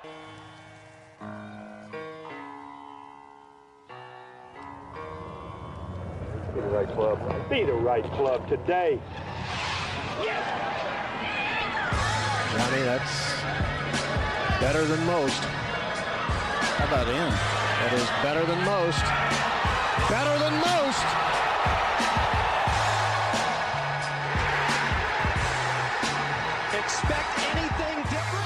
Be the right club. Be the right club today. Yes! Johnny, that's better than most. How about in? That is better than most. Better than most! Expect anything different?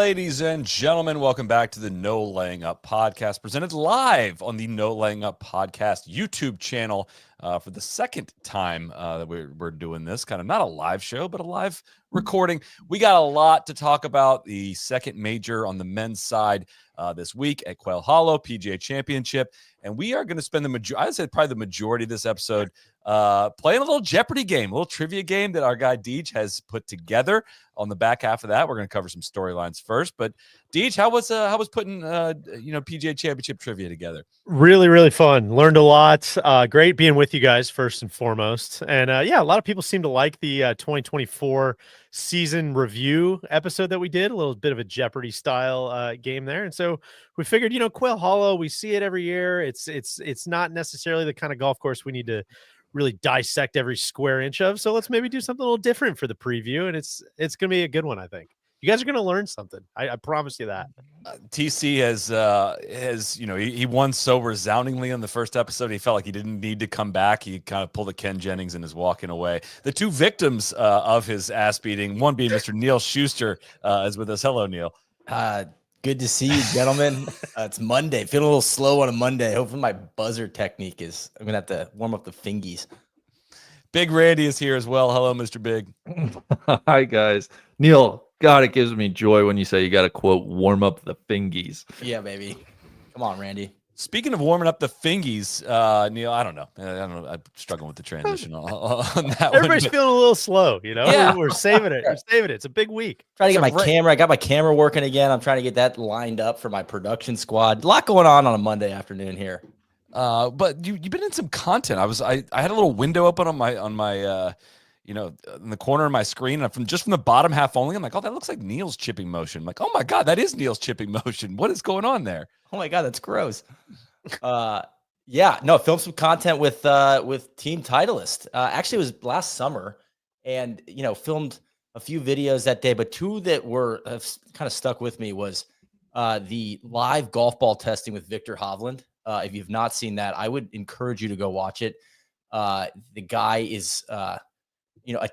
Ladies and gentlemen, welcome back to the No Laying Up podcast, presented live on the No Laying Up podcast YouTube channel for the second time that we're doing this. Kind of not a live show, but a live recording. We got a lot to talk about. The second major on the men's side this week at Quail Hollow, PGA Championship. And we are going to spend I'd say probably the majority of this episode playing a little Jeopardy game, a little trivia game that our guy Deej has put together. On the back half of that, we're going to cover some storylines first. But Deej, how was putting PGA Championship trivia together? Really, really fun. Learned a lot. Great being with you guys first and foremost. And yeah, a lot of people seem to like the 2024 season review episode that we did. A little bit of a Jeopardy style game there. And so we figured, Quail Hollow, we see it every year. It's not necessarily the kind of golf course we need to really dissect every square inch of. So let's maybe do something a little different for the preview. And it's going to be a good one, I think. You guys are going to learn something. I promise you that. TC has he won so resoundingly on the first episode. He felt like he didn't need to come back. He kind of pulled a Ken Jennings and is walking away. The two victims of his ass beating, one being Mr. Neil Schuster, is with us. Hello, Neil. Good to see you, gentlemen. It's Monday. Feeling a little slow on a Monday. Hopefully my buzzer technique I'm going to have to warm up the fingies. Big Randy is here as well. Hello, Mr. Big. Hi, guys. Neil, God, it gives me joy when you say you got to, quote, warm up the fingies. Yeah, baby. Come on, Randy. Speaking of warming up the fingies, Neil, I don't know. I'm struggling with the transition on that. Everybody's feeling a little slow, Yeah. We're saving it. We're saving it. It's a big week. Trying to get my camera. I got my camera working again. I'm trying to get that lined up for my production squad. A lot going on a Monday afternoon here. But you've been in some content. I had a little window open on my in the corner of my screen, and from the bottom half only, I'm like, oh, that looks like Neil's chipping motion. I'm like, oh my God, that is Neil's chipping motion. What is going on there? Oh my God, that's gross. Filmed some content with Team Titleist. Actually, it was last summer, and filmed a few videos that day. But two that have kind of stuck with me was the live golf ball testing with Victor Hovland. If you've not seen that, I would encourage you to go watch it. The guy is a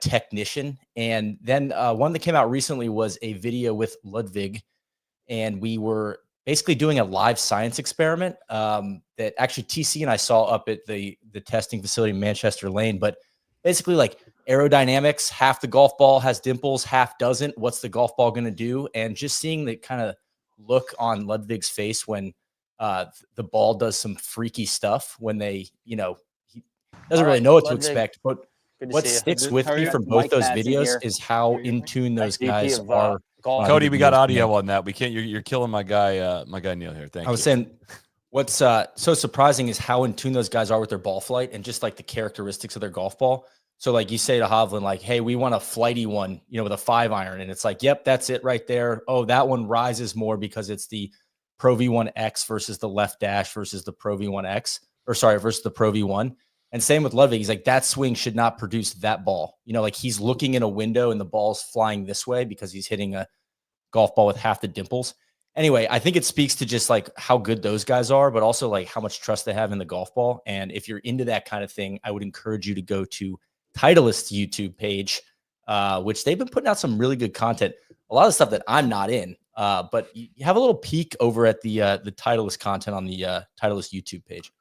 technician. And then one that came out recently was a video with Ludwig, and we were basically doing a live science experiment that actually TC and I saw up at the testing facility in Manchester Lane. But basically, like aerodynamics, half the golf ball has dimples, half doesn't. What's the golf ball going to do? And just seeing the kind of look on Ludwig's face when the ball does some freaky stuff, when he doesn't really know what to expect. But what sticks with me from both those videos is how in tune those guys are. Cody, we got audio on that. We can't. You're killing my guy Neil here. Thank you. I was saying, what's so surprising is how in tune those guys are with their ball flight and just like the characteristics of their golf ball. So like you say to Hovland, like, hey, we want a flighty one, with a 5-iron, and it's like, yep, that's it right there. Oh, that one rises more because it's the Pro V1X versus the left dash versus the Pro V1X, versus the Pro V1. And same with Ludwig. He's like, that swing should not produce that ball. Like he's looking in a window and the ball's flying this way because he's hitting a golf ball with half the dimples. Anyway, I think it speaks to just like how good those guys are, but also like how much trust they have in the golf ball. And if you're into that kind of thing, I would encourage you to go to Titleist's YouTube page, which they've been putting out some really good content. A lot of stuff that I'm not in, but you have a little peek over at the Titleist content on the Titleist YouTube page.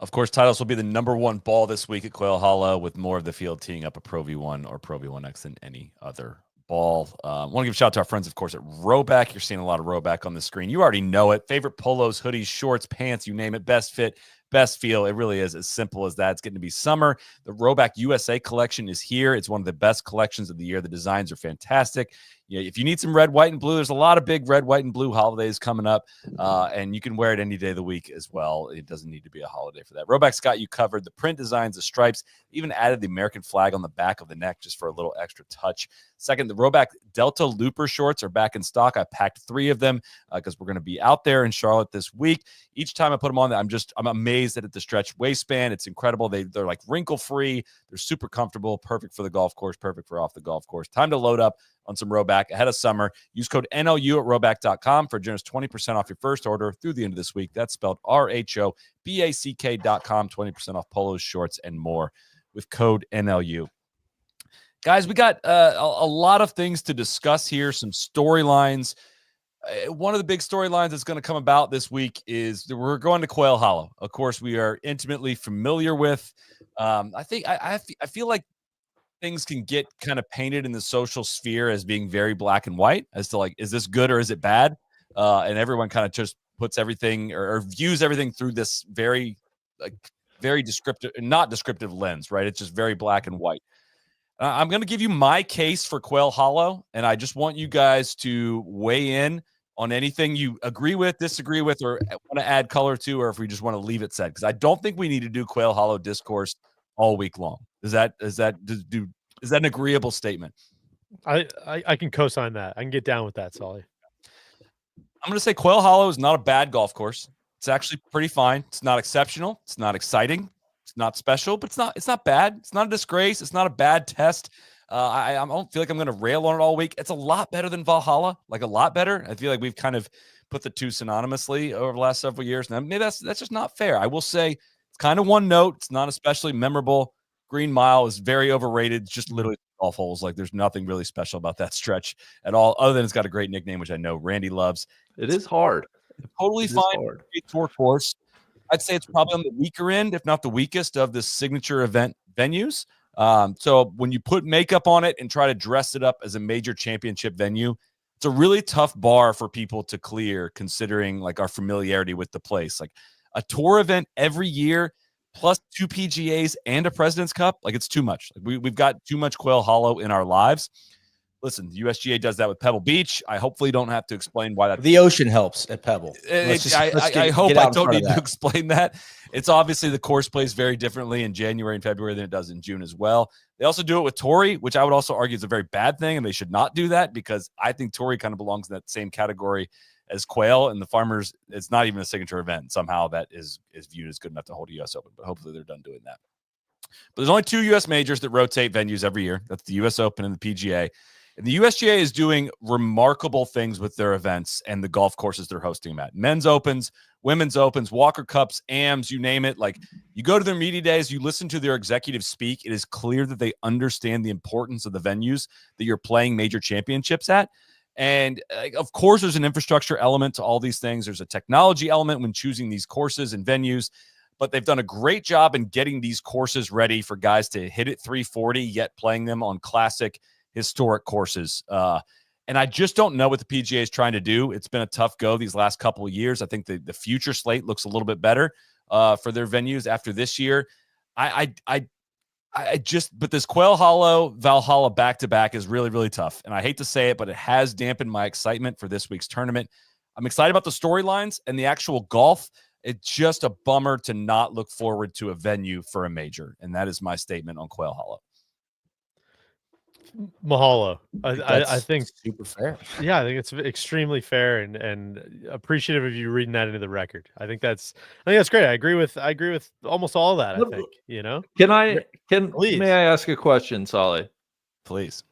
Of course, Titleist will be the #1 ball this week at Quail Hollow, with more of the field teeing up a Pro V1 or Pro V1X than any other ball. I want to give a shout out to our friends, of course, at Rowback. You're seeing a lot of Rowback on the screen. You already know it. Favorite polos, hoodies, shorts, pants, you name it. Best fit, best feel. It really is as simple as that. It's getting to be summer. The Rhoback USA collection is here. It's one of the best collections of the year. The designs are fantastic. If you need some red, white, and blue, there's a lot of big red, white, and blue holidays coming up, and you can wear it any day of the week as well. It doesn't need to be a holiday for that. Rhoback's got you covered. The print designs, the stripes, even added the American flag on the back of the neck just for a little extra touch. Second, the Rhoback Delta Looper shorts are back in stock. I packed 3 of them because we're going to be out there in Charlotte this week. Each time I put them on, I'm amazed at the stretch waistband. It's incredible. They're like wrinkle-free. They're super comfortable, perfect for the golf course, perfect for off the golf course. Time to load up on some Rowback ahead of summer. Use code NLU at rowback.com for a generous 20% off your first order through the end of this week. That's spelled RHOBACK.com, 20% off polos, shorts, and more with code NLU. Guys, we got a lot of things to discuss here, some storylines. One of the big storylines that's going to come about this week is that we're going to Quail Hollow. Of course, we are intimately familiar with. I feel like things can get kind of painted in the social sphere as being very black and white as to like, is this good or is it bad? And everyone kind of just puts everything or views everything through this very descriptive, not descriptive lens, right? It's just very black and white. I'm going to give you my case for Quail Hollow, and I just want you guys to weigh in on anything you agree with, disagree with, or want to add color to, or if we just want to leave it said. Because I don't think we need to do Quail Hollow discourse all week long. Is that an agreeable statement? I can co-sign that. I can get down with that, Solly. I'm going to say Quail Hollow is not a bad golf course. It's actually pretty fine. It's not exceptional. It's not exciting. It's not special, but it's not bad. It's not a disgrace. It's not a bad test. I don't feel like I'm going to rail on it all week. It's a lot better than Valhalla, like a lot better. I feel like we've kind of put the two synonymously over the last several years. Now, maybe that's just not fair. I will say it's kind of one note. It's not especially memorable. Green Mile is very overrated. It's just literally golf holes. Like there's nothing really special about that stretch at all, other than it's got a great nickname, which I know Randy loves. It is hard. Totally fine. Tour course. I'd say it's probably on the weaker end, if not the weakest, of the signature event venues. So when you put makeup on it and try to dress it up as a major championship venue, it's a really tough bar for people to clear, considering like our familiarity with the place. Like a tour event every year, plus 2 PGAs and a President's Cup, like it's too much. Like we've got too much Quail Hollow in our lives. Listen, the USGA does that with Pebble Beach. I hopefully don't have to explain why that. The ocean helps at Pebble. I hope I don't need to explain that. It's obviously the course plays very differently in January and February than it does in June as well. They also do it with Torrey, which I would also argue is a very bad thing, and they should not do that because I think Torrey kind of belongs in that same category as Quail, and the Farmers, it's not even a signature event. Somehow that is viewed as good enough to hold a U.S. Open, but hopefully they're done doing that. But there's only 2 U.S. majors that rotate venues every year. That's the U.S. Open and the PGA. And the USGA is doing remarkable things with their events and the golf courses they're hosting them at. Men's Opens, Women's Opens, Walker Cups, AMs, you name it. Like you go to their media days, you listen to their executives speak. It is clear that they understand the importance of the venues that you're playing major championships at. And of course, there's an infrastructure element to all these things. There's a technology element when choosing these courses and venues. But they've done a great job in getting these courses ready for guys to hit it 340, yet playing them on classic historic courses. And I just don't know what the PGA is trying to do. It's been a tough go these last couple of years. I think the future slate looks a little bit better for their venues after this year. But this Quail Hollow Valhalla back-to-back is really, really tough. And I hate to say it, but it has dampened my excitement for this week's tournament. I'm excited about the storylines and the actual golf. It's just a bummer to not look forward to a venue for a major. And that is my statement on Quail Hollow. Mahalo. I think super fair. Yeah, I think it's extremely fair and appreciative of you reading that into the record. I think that's great. I agree with almost all of that. I think, May I ask a question, Solly? Please.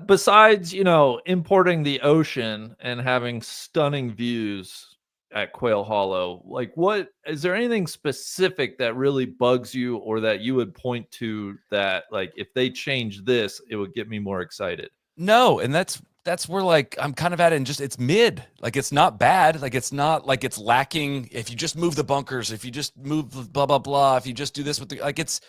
Besides, importing the ocean and having stunning views at Quail Hollow, like what is there anything specific that really bugs you or that you would point to that like if they change this it would get me more excited? No, and that's where like I'm kind of at it, and just it's mid. Like it's not bad, like it's not like it's lacking if you just move the bunkers, if you just move blah blah blah, if you just do this with the like it's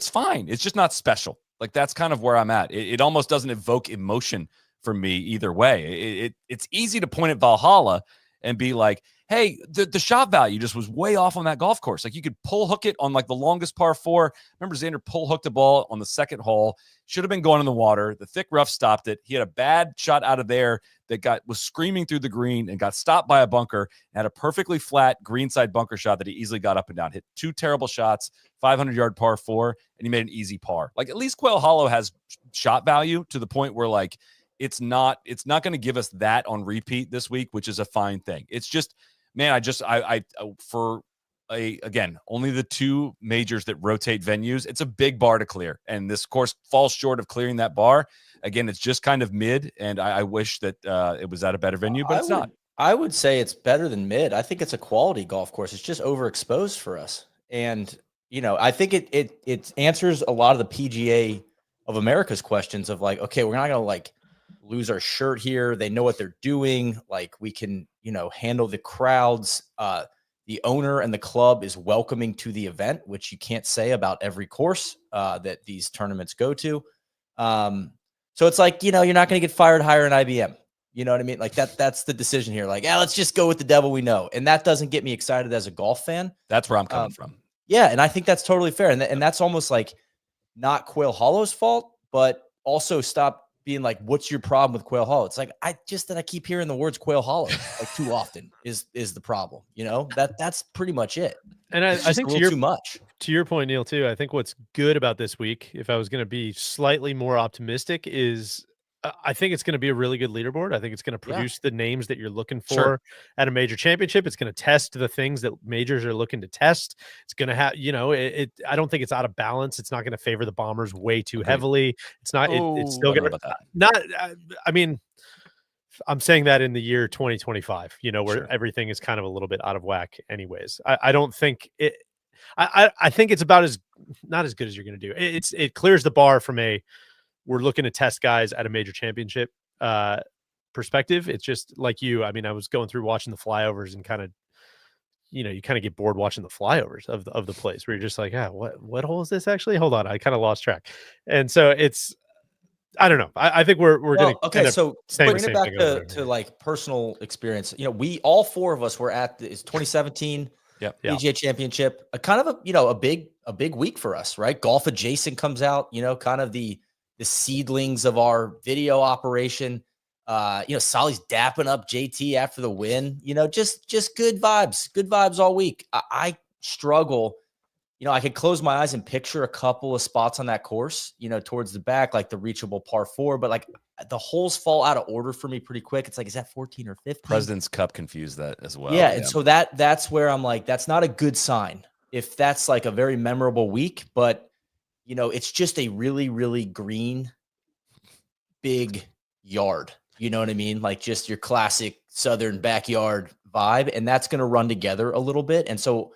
fine. It's just not special. Like that's kind of where I'm at. It almost doesn't evoke emotion for me either way. It's easy to point at Valhalla and be like, hey, the shot value just was way off on that golf course. Like you could pull hook it on like the longest par 4. Remember Xander pull hooked the ball on the second hole. Should have been going in the water. The thick rough stopped it. He had a bad shot out of there that was screaming through the green and got stopped by a bunker, and had a perfectly flat greenside bunker shot that he easily got up and down. Hit 2 terrible shots, 500-yard par 4, and he made an easy par. Like at least Quail Hollow has shot value to the point where like it's not going to give us that on repeat this week, which is a fine thing. It's just, man, again, only the 2 majors that rotate venues. It's a big bar to clear, and this course falls short of clearing that bar. Again, it's just kind of mid, and I wish that it was at a better venue, but it's not. I would say it's better than mid. I think it's a quality golf course. It's just overexposed for us, and I think it answers a lot of the PGA of America's questions of like, okay, we're not gonna like lose our shirt here. They know what they're doing. Like we can, handle the crowds. The owner and the club is welcoming to the event, which you can't say about every course that these tournaments go to. So it's like, you're not going to get fired, hire an IBM. You know what I mean? Like that's the decision here. Like, let's just go with the devil we know. And that doesn't get me excited as a golf fan. That's where I'm coming from. Yeah. And I think that's totally fair. And that's almost like not Quail Hollow's fault, but also stop being like, what's your problem with Quail Hollow? It's like, I keep hearing the words Quail Hollow like too often is the problem. That's pretty much it. And I think too much. To your point, Neil, too, I think what's good about this week, if I was going to be slightly more optimistic, is I think it's going to be a really good leaderboard. I think it's going to produce the names that you're looking for at a major championship. It's going to test the things that majors are looking to test. It's going to have, I don't think it's out of balance. It's not going to favor the Bombers way too heavily. It's not, it's still going to, I mean, I'm saying that in the year 2025, where everything is kind of a little bit out of whack anyways. I don't think it, I think it's about not as good as you're going to do. It clears the bar from we're looking to test guys at a major championship perspective. It's just like you. I mean, I was going through watching the flyovers and kind of, you kind of get bored watching the flyovers of the place where you're just like, what hole is this actually? Hold on. I kind of lost track. And so I don't know. I think we're going to. Okay. So bringing it back to like personal experience, all 4 of us were at it's 2017 PGA Championship, a kind of a big week for us, right? Golf Adjacent comes out, kind of the seedlings of our video operation. Solly's dapping up JT after the win, just good vibes all week. I struggle. I could close my eyes and picture a couple of spots on that course, towards the back, like the reachable par 4, but like the holes fall out of order for me pretty quick. It's like, is that 14 or 15? President's Cup confused that as well. Yeah. And so that's where I'm like, that's not a good sign if that's like a very memorable week, but it's just a really, really green, big yard. You know what I mean? Like just your classic Southern backyard vibe. And that's going to run together a little bit. And so,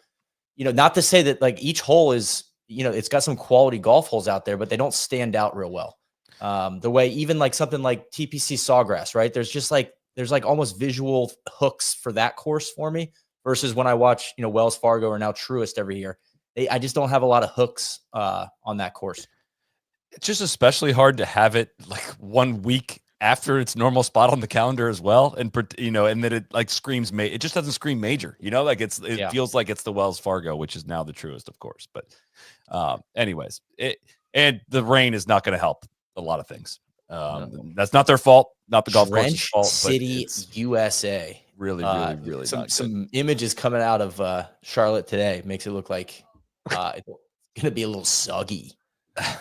not to say that like each hole is, it's got some quality golf holes out there, but they don't stand out real well. The way even like something like TPC Sawgrass, right? There's almost visual hooks for that course for me versus when I watch, Wells Fargo or now Truist every year. I just don't have a lot of hooks on that course. It's just especially hard to have it like 1 week after its normal spot on the calendar as well. And, and then it like screams, it just doesn't scream major, like it feels like it's the Wells Fargo, which is now the Truist, of course. But anyways, and the rain is not going to help a lot of things. That's not their fault, not the golf course's fault. City, USA. Really some images coming out of Charlotte today makes it look like it's going to be a little soggy.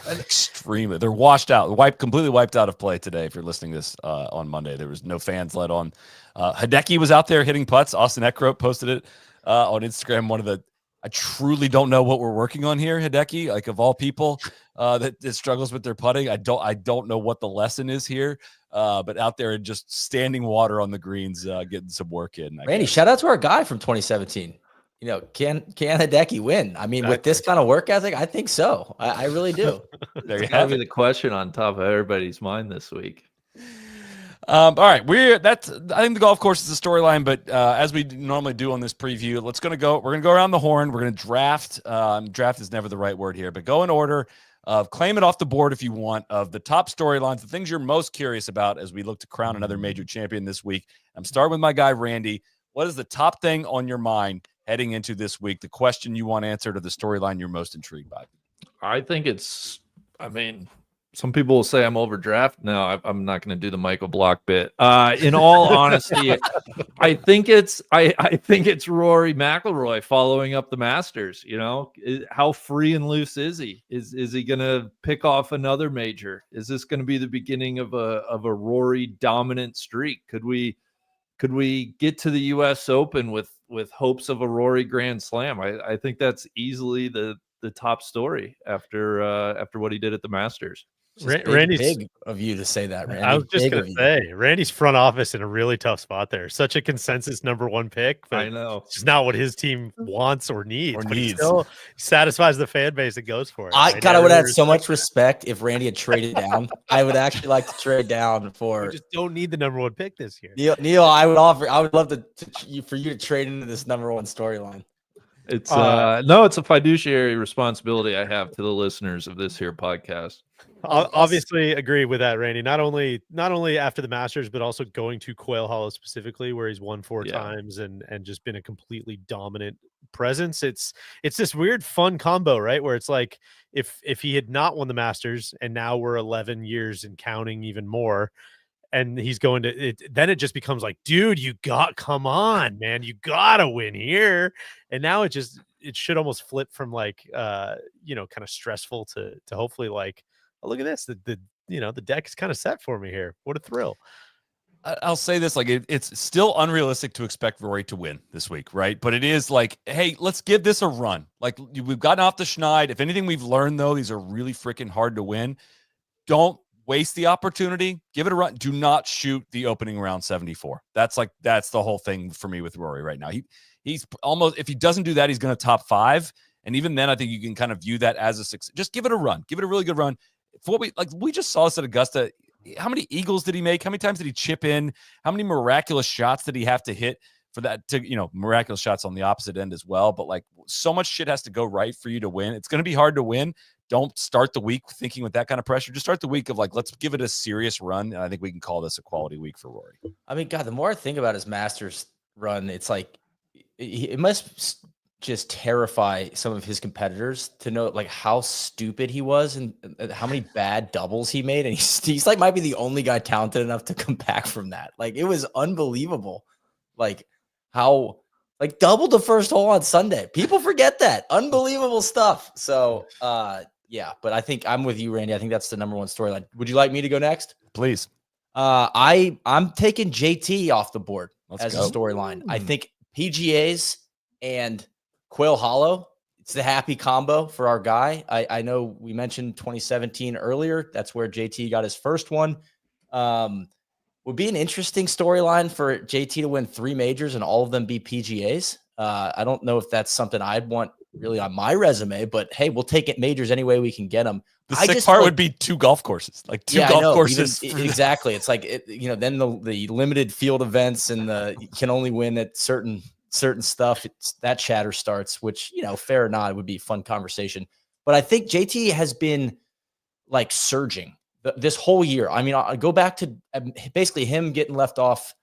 Extremely. They're washed out, completely wiped out of play today. If you're listening to this on Monday, there was no fans let on. Hideki was out there hitting putts. Austin Eckroat posted it on Instagram. I truly don't know what we're working on here, Hideki. Like of all people that struggles with their putting, I don't know what the lesson is here. But out there and just standing water on the greens, getting some work in. Randy, shout out to our guy from 2017. Can Hideki win? I mean, with this kind of work ethic, I think so. I really do. There you have the question on top of everybody's mind this week. All right, I think the golf course is the storyline, but as we normally do on this preview, we're gonna go around the horn. We're gonna draft. Draft is never the right word here, but go in order of claim it off the board if you want, of the top storylines, the things you're most curious about as we look to crown another major champion this week. I'm starting with my guy Randy. What is the top thing on your mind heading into this week? The question you want answered, or the storyline you're most intrigued by? I think some people will say I'm overdraft. No, I'm not going to do the Michael Block bit. In all honesty, I think it's Rory McIlroy following up the Masters. How free and loose is he? Is he going to pick off another major? Is this going to be the beginning of a Rory dominant streak? Could we get to the U.S. Open with hopes of a Rory Grand Slam? I think that's easily the top story after what he did at the Masters. Randy's big of you to say that, Randy. I was just going to say, Randy's front office in a really tough spot there. Such a consensus number one pick, but I know it's not what his team wants or needs. But he still satisfies the fan base and goes for it. I would have had so much respect if Randy had traded down. I would actually like to trade down for. You just don't need the number one pick this year. Neil, I would love for you to trade into this number one storyline. It's it's a fiduciary responsibility I have to the listeners of this here podcast. Obviously agree with that, Randy. Not only after the Masters, but also going to Quail Hollow specifically, where he's won 4 times and just been a completely dominant presence. It's this weird fun combo, right? Where it's like if he had not won the Masters and now we're 11 years and counting even more, and he's going to it, then it just becomes like, dude, come on, man, you gotta win here. And now it should almost flip from like kind of stressful to hopefully like, oh, look at this, the deck is kind of set for me here. What a thrill. I'll say this, like it's still unrealistic to expect Rory to win this week, right? But it is like, hey, let's give this a run. Like we've gotten off the schneid. If anything we've learned though, these are really freaking hard to win. Don't waste the opportunity. Give it a run. Do not shoot the opening round 74. That's the whole thing for me with Rory right now. He's almost, if he doesn't do that, he's going to top 5. And even then, I think you can kind of view that as a success. Just give it a run. Give it a really good run. For what we just saw this at Augusta. How many eagles did he make? How many times did he chip in? How many miraculous shots did he have to hit for that miraculous shots on the opposite end as well? But like so much shit has to go right for you to win. It's going to be hard to win. Don't start the week thinking with that kind of pressure. Just start the week of like, let's give it a serious run. And I think we can call this a quality week for Rory. I mean, God, the more I think about his Masters run, it's like it must just terrify some of his competitors to know like how stupid he was and how many bad doubles he made. And he's like, might be the only guy talented enough to come back from that. Like it was unbelievable. Like how, like doubled the first hole on Sunday. People forget that. Unbelievable stuff. So, yeah, but I think I'm with you, Randy. I think that's the number one storyline. Would you like me to go next? Please. I'm taking JT off the board as go. a storyline. I think PGAs and Quail Hollow, it's the happy combo for our guy. I know we mentioned 2017 earlier. That's where JT got his first one. Would be an interesting storyline for JT to win 3 majors and all of them be PGAs. I don't know if that's something I'd want really on my resume, but hey, we'll take it majors any way we can get them. The sick part would be 2 golf courses, like 2 golf courses. Exactly. It's like, then the limited field events and you can only win at certain stuff. That chatter starts, which, fair or not, it would be a fun conversation. But I think JT has been like surging this whole year. I mean, I'll go back to basically him getting left off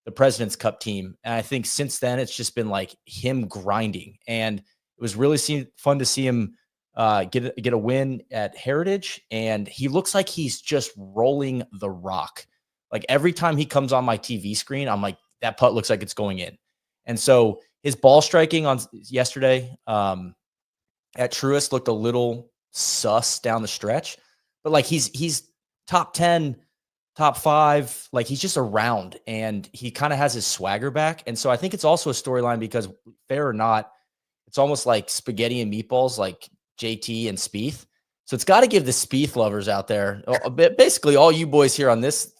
the President's Cup team. And I think since then, it's just been like him grinding. And it was really fun to see him get a win at Heritage. And he looks like he's just rolling the rock. Like every time he comes on my TV screen, I'm like, that putt looks like it's going in. And so his ball striking on yesterday at Truist looked a little sus down the stretch. But like he's top 10, top 5, like he's just around and he kind of has his swagger back. And so I think it's also a storyline because fair or not, it's almost like spaghetti and meatballs, like JT and Spieth. So it's got to give the Spieth lovers out there, basically all you boys here on this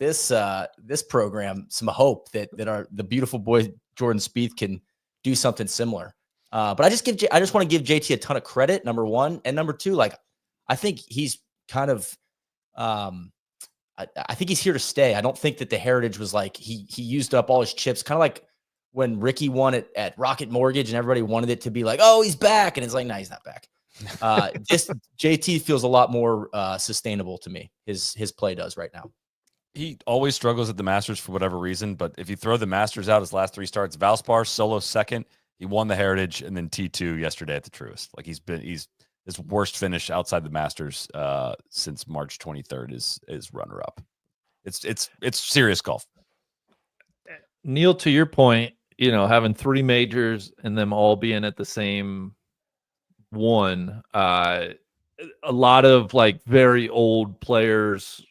program, some hope that the beautiful boy Jordan Spieth can do something similar. But I just want to give JT a ton of credit, number one, and number two, like I think he's kind of I think he's here to stay. I don't think that the Heritage was like he used up all his chips, kind of like when Ricky won it at Rocket Mortgage and everybody wanted it to be like, oh, he's back. And it's like, no, he's not back. Just JT feels a lot more sustainable to me. His play does right now. he always struggles at the Masters for whatever reason. But if you throw the Masters out, his last 3 starts, Valspar solo second, he won the Heritage, and then T2 yesterday at the Truist. Like he's his worst finish outside the Masters since March 23rd is runner up. It's serious golf. Neil, to your point, having 3 majors and them all being at the same one, a lot of like very old players,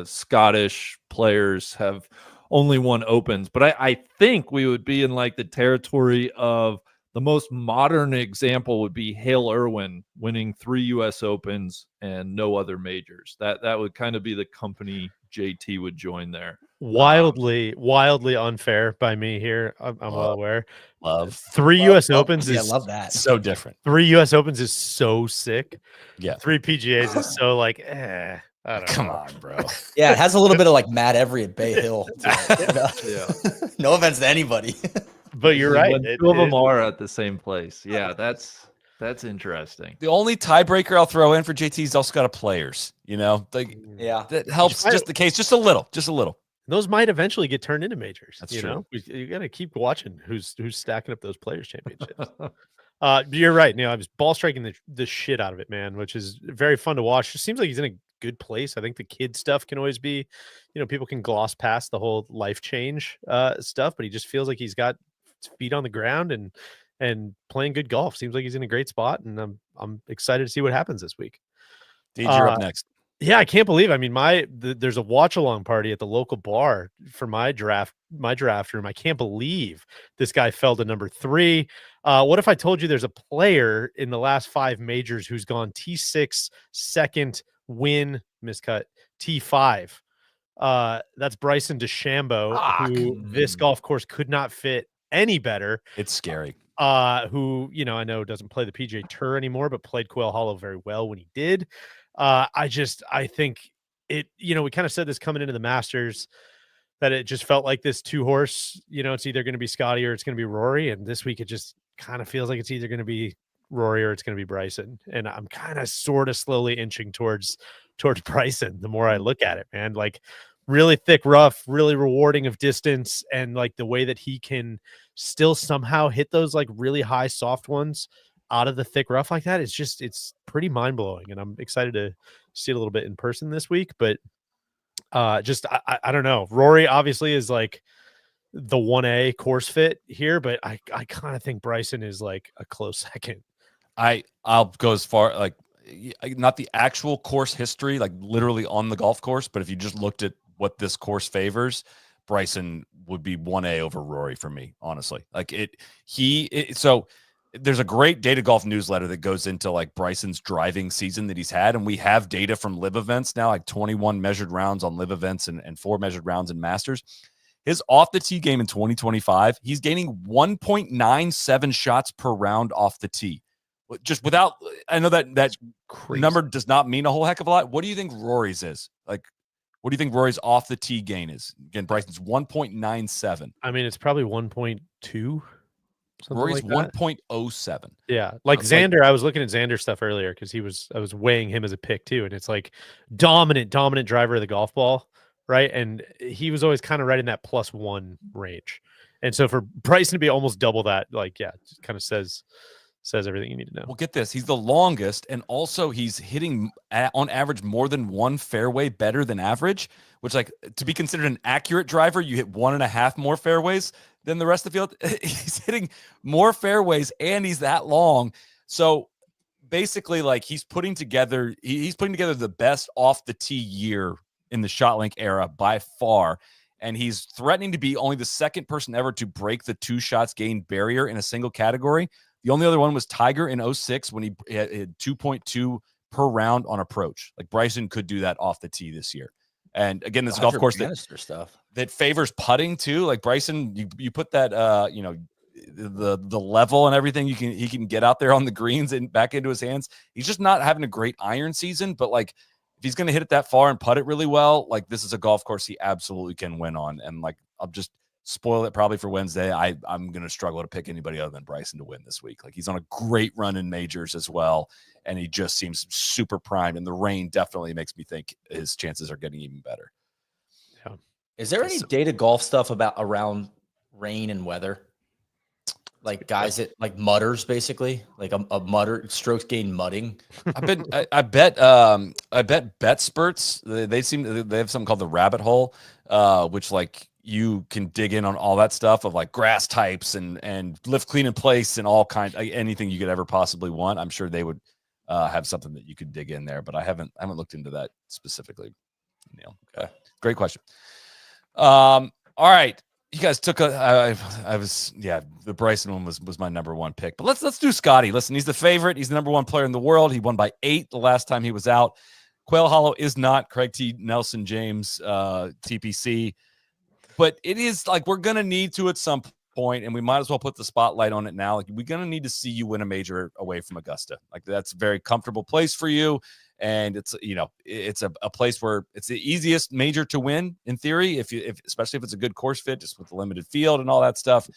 Scottish players have only won Opens, but I think we would be in like the territory of the most modern example would be Hale Irwin winning 3 U.S. Opens and no other majors. That would kind of be the company JT would join there. Wildly unfair by me here. I'm well aware. Love 3 U.S. Opens I is love that. so different. 3 U.S. Opens is so sick. Yeah. 3 PGAs is so like, I don't Come know. on, bro. Yeah, it has a little bit of like Matt Every at Bay Hill. Yeah. No offense to anybody. But you're right. When 2 of them are at the same place. Yeah, that's interesting. The only tiebreaker I'll throw in for JT is also got a players. Like Yeah. that helps just the case, just a little. Those might eventually get turned into majors. That's true. You got to keep watching who's stacking up those players championships. You're right. I was ball striking the shit out of it, man, which is very fun to watch. It seems like he's in a good place. I think the kid stuff can always be, people can gloss past the whole life change stuff, but he just feels like he's got his feet on the ground and playing good golf. Seems like he's in a great spot, and I'm excited to see what happens this week. Deej, you're up next. Yeah, I can't believe. I mean, there's a watch along party at the local bar for my draft room. I can't believe this guy fell to number 3. What if I told you there's a player in the last 5 majors who's gone T6, second, win, miscut, T5? That's Bryson DeChambeau, who this golf course could not fit any better. It's scary. Who, I know doesn't play the PGA Tour anymore, but played Quail Hollow very well when he did. I think it, we kind of said this coming into the Masters that it just felt like this 2-horse, it's either going to be Scotty or it's going to be Rory. And this week it just kind of feels like it's either going to be Rory or it's going to be Bryson. And I'm kind of sort of slowly inching towards Bryson the more I look at it, man. Like really thick rough, really rewarding of distance, and like the way that he can still somehow hit those like really high soft ones out of the thick rough like that. It's pretty mind-blowing, and I'm excited to see it a little bit in person this week. But I don't know. Rory obviously is like the 1A course fit here, but I kind of think Bryson is like a close second. I'll go as far, like, not the actual course history, like literally on the golf course, but if you just looked at what this course favors, Bryson would be 1A over Rory for me, honestly. Like so there's a great Data Golf newsletter that goes into like Bryson's driving season that he's had. And we have data from live events now, like 21 measured rounds on live events and 4 measured rounds in Masters. His off the tee game in 2025, he's gaining 1.97 shots per round off the tee. Just without, I know that number does not mean a whole heck of a lot. What do you think Rory's is? Like, what do you think Rory's off the tee gain is? Again, Bryson's 1.97. I mean, it's probably 1.2. Rory's like 1.07. Yeah. Like Xander, I was looking at Xander's stuff earlier because I was weighing him as a pick too. And it's like dominant driver of the golf ball. Right. And he was always kind of right in that +1 range. And so for Bryson to be almost double that, like, yeah, it kind of says everything you need to know. Well, get this. He's the longest, and also he's hitting on average more than 1 fairway better than average, which, like, to be considered an accurate driver, you hit 1.5 more fairways than the rest of the field. He's hitting more fairways, and he's that long. So basically, like, he's putting together the best off the tee year in the ShotLink era by far. And he's threatening to be only the second person ever to break the 2 shots gained barrier in a single category. The only other one was Tiger in 2006 when he had 2.2 per round on approach. Like, Bryson could do that off the tee this year. And again, this golf course that favors putting too. Like, Bryson, you put that the level and everything he can get out there on the greens and back into his hands. He's just not having a great iron season, but like, if he's going to hit it that far and putt it really well, like, this is a golf course he absolutely can win on. And like, I'll just spoil it probably for Wednesday. I'm going to struggle to pick anybody other than Bryson to win this week. Like, he's on a great run in majors as well, and he just seems super primed, and the rain definitely makes me think his chances are getting even better. Is there any data golf stuff around rain and weather? Like guys that like mutters, basically, like a mutter strokes gain mudding. I bet bet spurts. They have something called the rabbit hole, which like you can dig in on all that stuff of like grass types and lift, clean, in place, and all kinds, anything you could ever possibly want. I'm sure they would have something that you could dig in there, but I haven't looked into that specifically. Neil, okay, great question. All right. You guys took the Bryson one was my number one pick, but let's do Scotty. Listen, he's the favorite. He's the number one player in the world. He won by 8 the last time he was out. Quail Hollow is not Craig T. Nelson James TPC, but it is like we're going to need to at some point, and we might as well put the spotlight on it now. Like we're going to need to see you win a major away from Augusta. Like that's a very comfortable place for you. And it's, it's a place where it's the easiest major to win in theory, especially if it's a good course fit, just with the limited field and all that stuff.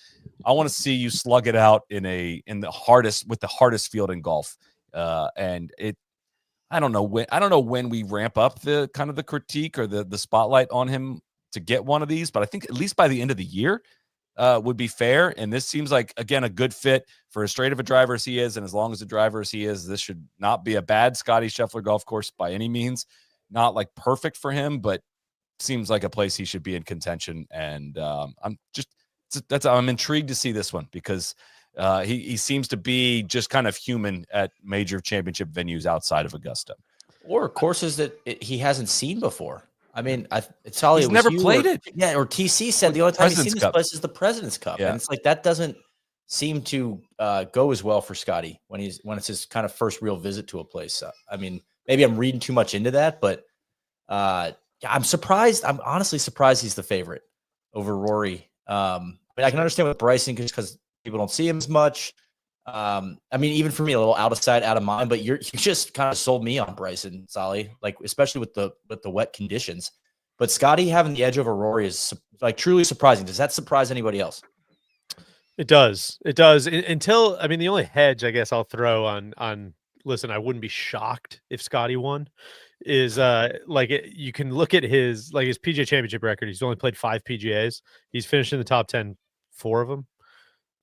I want to see you slug it out with the hardest field in golf. I don't know when we ramp up the kind of the critique or the spotlight on him to get one of these, but I think at least by the end of the year would be fair. And this seems like, again, a good fit for as straight of a driver as he is. And as long as a driver as he is, this should not be a bad Scotty Scheffler golf course by any means. Not like perfect for him, but seems like a place he should be in contention. And I'm intrigued to see this one because he seems to be just kind of human at major championship venues outside of Augusta. Or courses that he hasn't seen before. I mean, it's all he's never played it. Yeah, or TC said the only time he's seen this place is the President's Cup, yeah. And it's like that doesn't seem to go as well for Scotty when it's his kind of first real visit to a place. I mean, maybe I'm reading too much into that, but I'm surprised. I'm honestly surprised he's the favorite over Rory. I mean, I can understand with Bryson because people don't see him as much. I mean, even for me, a little out of sight, out of mind, but you just kind of sold me on Bryson, Solly, like, especially with the wet conditions, but Scotty having the edge over Rory is like truly surprising. Does that surprise anybody else? It does. Until, I mean, the only hedge I guess I'll throw on, listen, I wouldn't be shocked if Scotty won is you can look at his PGA Championship record. He's only played 5 PGAs. He's finished in the top 10, 4 of them.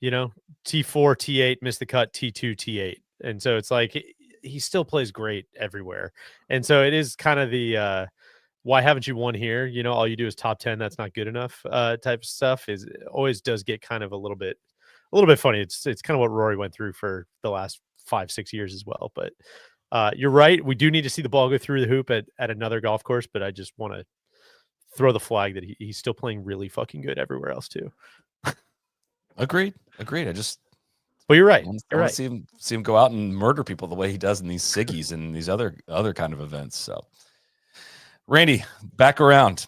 T4, T8, missed the cut, T2, T8. And so it's like he still plays great everywhere. And so it is kind of the why haven't you won here? All you do is top 10. That's not good enough type of stuff. It always does get kind of a little bit funny. It's kind of what Rory went through for the last 5-6 years as well. But you're right. We do need to see the ball go through the hoop at another golf course. But I just want to throw the flag that he's still playing really fucking good everywhere else too. Agreed. But you're right. I want to see him go out and murder people the way he does in these Siggies and these other kind of events. So, Randy, back around.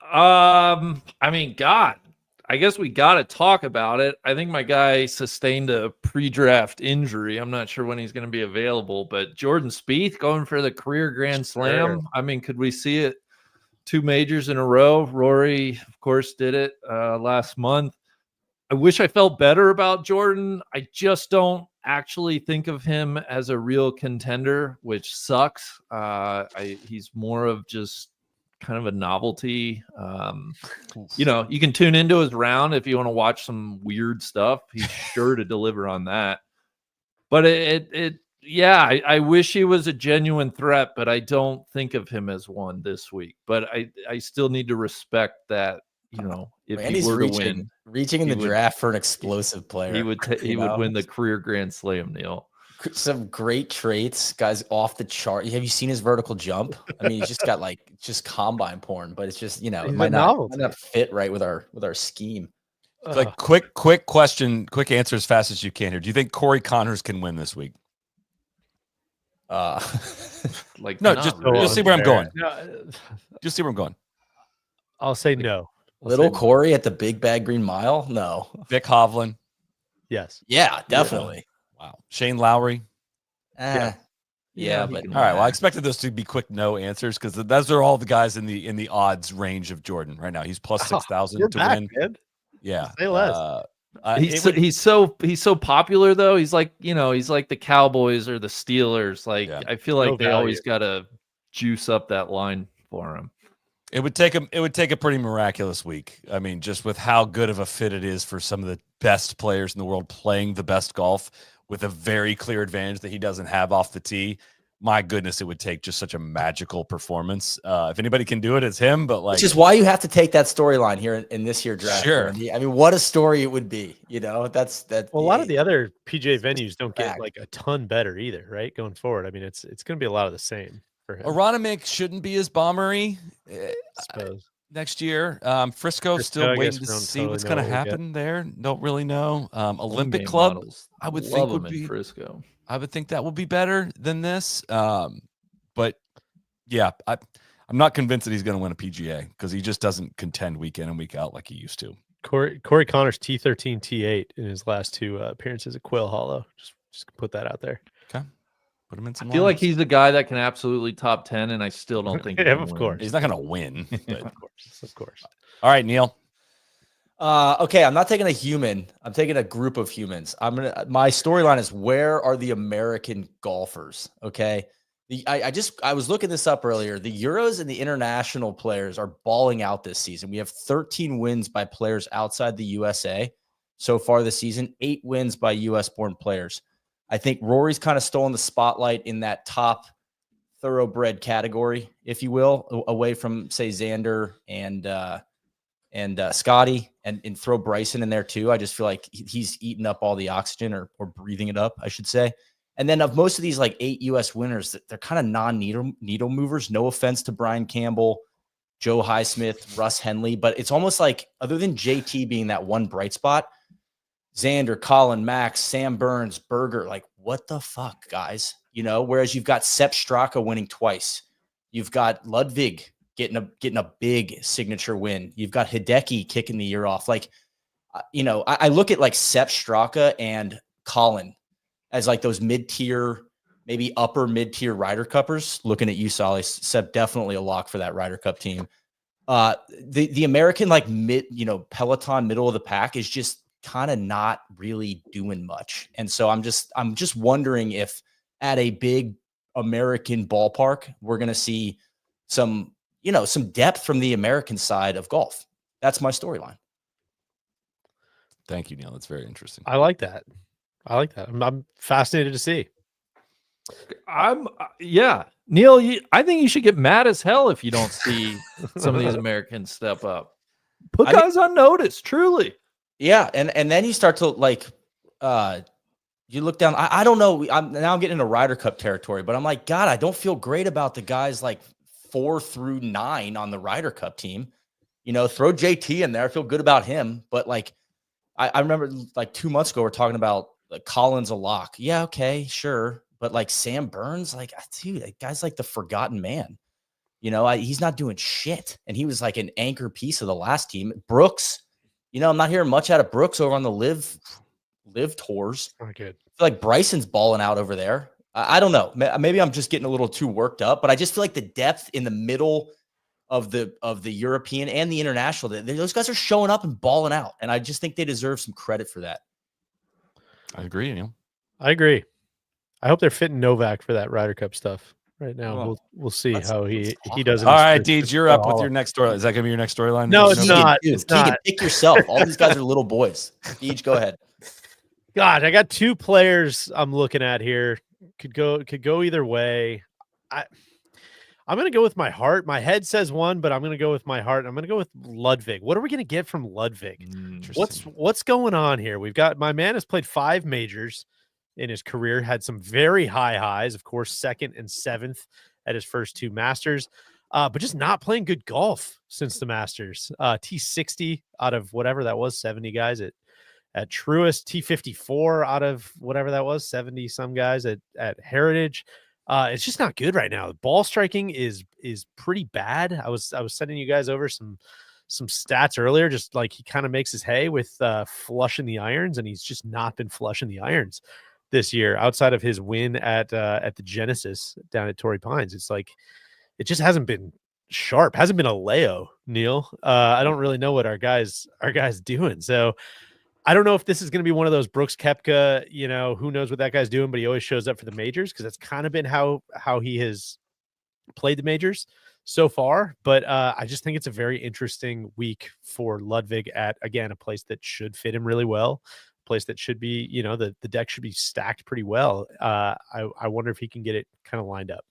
I mean, God, I guess we got to talk about it. I think my guy sustained a pre-draft injury. I'm not sure when he's going to be available, but Jordan Spieth going for the career Grand Slam. I mean, could we see it 2 majors in a row? Rory, of course, did it last month. I wish I felt better about Jordan. I just don't actually think of him as a real contender, which sucks. He's more of just kind of a novelty. You can tune into his round if you want to watch some weird stuff. He's sure to deliver on that. But I wish he was a genuine threat, but I don't think of him as one this week. But I still need to respect that. If Randy's he were to win, reaching in the draft for an explosive player, he would win the career Grand Slam, Neil. Some great traits, guys off the chart. Have you seen his vertical jump? I mean, he's just got just combine porn, but it's just, it might not fit right with our scheme. Like quick question, quick answer as fast as you can here. Do you think Corey Connors can win this week? Just see where I'm going. Just see where I'm going. I'll say no. Little Corey at the Big Bag Green Mile? No. Vic Hovland? Yes. Yeah, definitely. Yeah. Wow. Shane Lowry? Yeah, but all right. Well, I expected those to be quick no answers because those are all the guys in the odds range of Jordan right now. He's plus 6,000 to win. Man. Yeah. Say less. He's so popular though. He's like the Cowboys or the Steelers. I feel like they always got to juice up that line for him. It would take a pretty miraculous week. I mean, just with how good of a fit it is for some of the best players in the world playing the best golf with a very clear advantage that he doesn't have off the tee. My goodness, it would take just such a magical performance. If anybody can do it, it's him. But like, which is why you have to take that storyline here in this year draft. Sure. I mean, what a story it would be. That's Well, a lot of the other PGA venues don't get like a ton better either, right? Going forward, I mean, it's going to be a lot of the same for him. Aronimink shouldn't be as bombery I suppose. next year. Frisco still waiting to see what's going to happen there. Don't really know. Olympic Club, I would think would be Frisco. I would think that will be better than this. But yeah, I'm not convinced that he's going to win a PGA because he just doesn't contend week in and week out like he used to. Corey Connors T13, T8 in his last 2 appearances at Quail Hollow. Just put that out there. Okay. Put him in some I feel like he's the guy that can absolutely top 10, and I still don't think yeah, of course. He's not going to win. But. Of course. All right, Neil. Okay, I'm not taking a human. I'm taking a group of humans. My storyline is, where are the American golfers? Okay. I was looking this up earlier. The Euros and the international players are balling out this season. We have 13 wins by players outside the USA so far this season, 8 wins by US born players. I think Rory's kind of stolen the spotlight in that top thoroughbred category, if you will, away from, say, Xander and Scotty, and throw Bryson in there too. I just feel like he's eating up all the oxygen or breathing it up, I should say. And then of most of these like 8 US winners, they're kind of non-needle movers. No offense to Brian Campbell, Joe Highsmith, Russ Henley, but it's almost like, other than JT being that one bright spot, Xander, Colin, Max, Sam Burns, Berger, like, what the fuck, guys? Whereas you've got Sepp Straka winning twice. You've got Ludwig getting a big signature win. You've got Hideki kicking the year off. Like, I look at like Sepp Straka and Colin as like those mid-tier, maybe upper mid-tier Ryder Cuppers. Looking at you, Solly, Sepp definitely a lock for that Ryder Cup team. The American like Peloton middle of the pack is just kind of not really doing much. And so I'm just wondering if at a big American ballpark, we're going to see some depth from the American side of golf. That's my storyline. Thank you, Neil. That's very interesting. I like that. I'm fascinated to see. Neil, I think you should get mad as hell if you don't see some of these Americans step up. Put guys on notice, truly. Yeah, and then you start to like, you look down. I don't know. I'm getting into Ryder Cup territory, but I'm like, God, I don't feel great about the guys like 4 through 9 on the Ryder Cup team. Throw JT in there. I feel good about him, but like, I remember like 2 months ago, we're talking about like Collins a lock. Yeah, okay, sure. But like Sam Burns, like, dude, that guy's like the forgotten man. He's not doing shit. And he was like an anchor piece of the last team. Brooks, I'm not hearing much out of Brooks over on the live tours. Oh, good. I feel like Bryson's balling out over there. I don't know. Maybe I'm just getting a little too worked up, but I just feel like the depth in the middle of the European and the international, those guys are showing up and balling out. And I just think they deserve some credit for that. I agree, Neil. I agree. I hope they're fitting Novak for that Ryder Cup stuff right now. Well, we'll see how he does it. All right, Deej, you're up with your next storyline. Is that going to be your next storyline? No, it's not. Dude, it's not. Pick yourself. All these guys are little boys. Deej, go ahead. God, I got 2 players I'm looking at here. Could go either way. I'm going to go with my heart. My head says one, but I'm going to go with my heart. I'm going to go with Ludwig. What are we going to get from Ludwig? What's going on here? We've got, my man has played 5 majors in his career, had some very high highs, of course, 2nd and 7th at his first 2 Masters, but just not playing good golf since the Masters. T60 out of whatever that was, 70 guys at Truist, T54 out of whatever that was, 70 some guys at Heritage. It's just not good right now. The ball striking is pretty bad. I was sending you guys over some stats earlier, just like he kind of makes his hay with flushing the irons, and he's just not been flushing the irons this year outside of his win at the Genesis down at Torrey Pines. It's like it just hasn't been sharp, hasn't been a Leo, Neil. I don't really know what our guys doing. So I don't know if this is going to be one of those Brooks Koepka, who knows what that guy's doing, but he always shows up for the majors, because that's kind of been how he has played the majors so far. But I just think it's a very interesting week for Ludwig at, again, a place that should fit him really well, a place that should be, the deck should be stacked pretty well. I wonder if he can get it kind of lined up.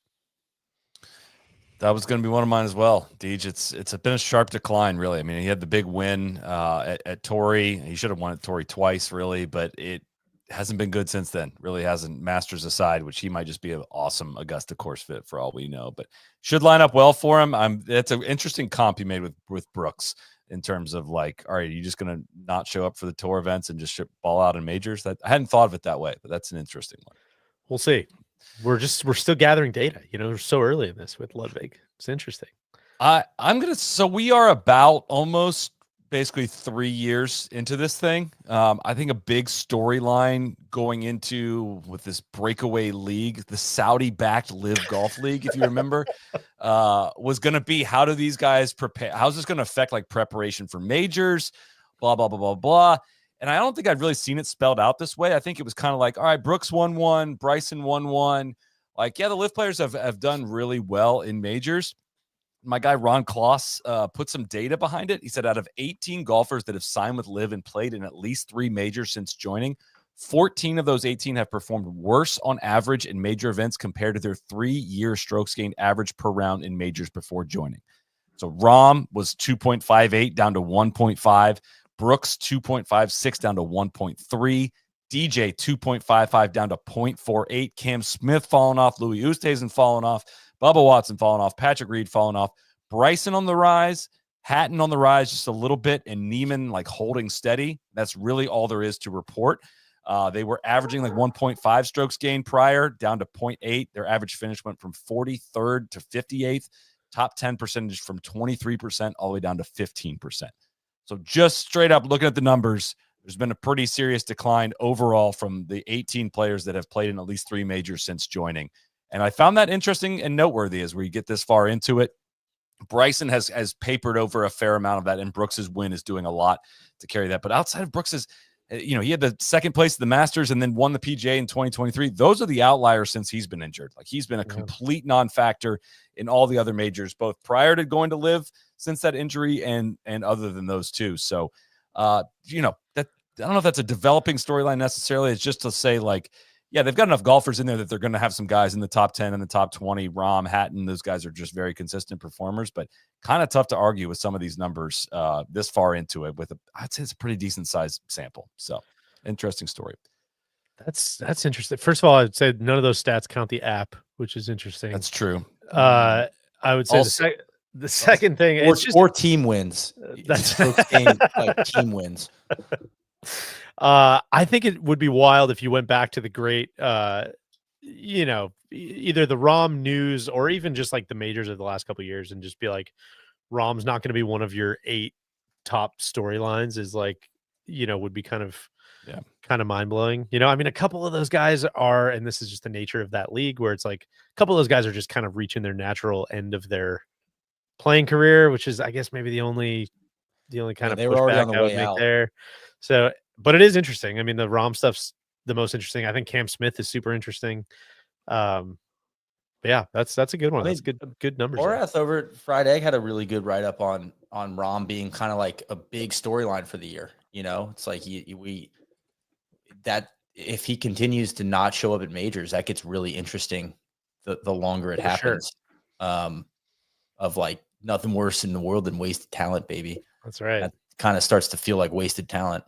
That was going to be one of mine as well, Deej. It's been a sharp decline, really. I mean, he had the big win at Torrey. He should have won at Torrey twice, really, but it hasn't been good since then. Really hasn't. Masters aside, which he might just be an awesome Augusta course fit for all we know, but should line up well for him. That's an interesting comp you made with Brooks in terms of like, all right, are you just going to not show up for the tour events and just ball out in majors? That I hadn't thought of it that way, but that's an interesting one. We'll see. We're still gathering data. We're so early in this with Ludwig. It's interesting. So we are about almost basically 3 years into this thing. I think a big storyline going into with this breakaway league, the Saudi-backed Live Golf League, if you remember, was going to be, how do these guys prepare? How's this going to affect like preparation for majors? Blah, blah, blah, blah, blah. And I don't think I've really seen it spelled out this way. I think it was kind of like, all right, Brooks won one, Bryson won one. Like, yeah, the Live players have done really well in majors. My guy Ron Kloss put some data behind it. He said out of 18 golfers that have signed with Live and played in at least 3 majors since joining, 14 of those 18 have performed worse on average in major events compared to their 3-year strokes gained average per round in majors before joining. So Rahm was 2.58 down to 1.5. Brooks 2.56 down to 1.3. DJ 2.55 down to 0.48. Cam Smith falling off. Louis Oosthuizen falling off. Bubba Watson falling off. Patrick Reed falling off. Bryson on the rise. Hatton on the rise just a little bit. And Neiman like holding steady. That's really all there is to report. They were averaging like 1.5 strokes gained prior, down to 0.8. Their average finish went from 43rd to 58th. Top 10 percentage from 23% all the way down to 15%. So just straight up looking at the numbers, there's been a pretty serious decline overall from the 18 players that have played in at least 3 majors since joining. And I found that interesting and noteworthy as we get this far into it. Bryson has papered over a fair amount of that, and Brooks's win is doing a lot to carry that. But outside of Brooks's, he had the second place at the Masters and then won the PGA in 2023. Those are the outliers since he's been injured. Like, he's been a complete non-factor in all the other majors, both prior to going to Live since that injury and other than those two. So, that I don't know if that's a developing storyline necessarily. It's just to say, like, yeah, they've got enough golfers in there that they're going to have some guys in the top 10 and the top 20. Rahm, Hatton, those guys are just very consistent performers, but kind of tough to argue with some of these numbers this far into it I'd say it's a pretty decent sized sample. So interesting story. That's interesting. First of all, I'd say none of those stats count the app, which is interesting. That's true. I would say also, the second thing is or team wins. That's game, like team wins. I think it would be wild if you went back to the great, either the Rahm news or even just like the majors of the last couple of years, and just be like, Rahm's not going to be one of your 8 top storylines is like, would be kind of mind blowing. I mean, a couple of those guys are, and this is just the nature of that league where it's like a couple of those guys are just kind of reaching their natural end of their playing career, which is, I guess, maybe the only kind of they were already on the I would way make out there. So, but it is interesting. I mean, the Rahm stuff's the most interesting. I think Cam Smith is super interesting. But yeah, that's a good one. That's good numbers. Horath over Fried Egg had a really good write up on Rahm being kind of like a big storyline for the year. It's like that if he continues to not show up at majors, that gets really interesting. The longer it happens, of like nothing worse in the world than wasted talent, baby. That's right. That kind of starts to feel like wasted talent.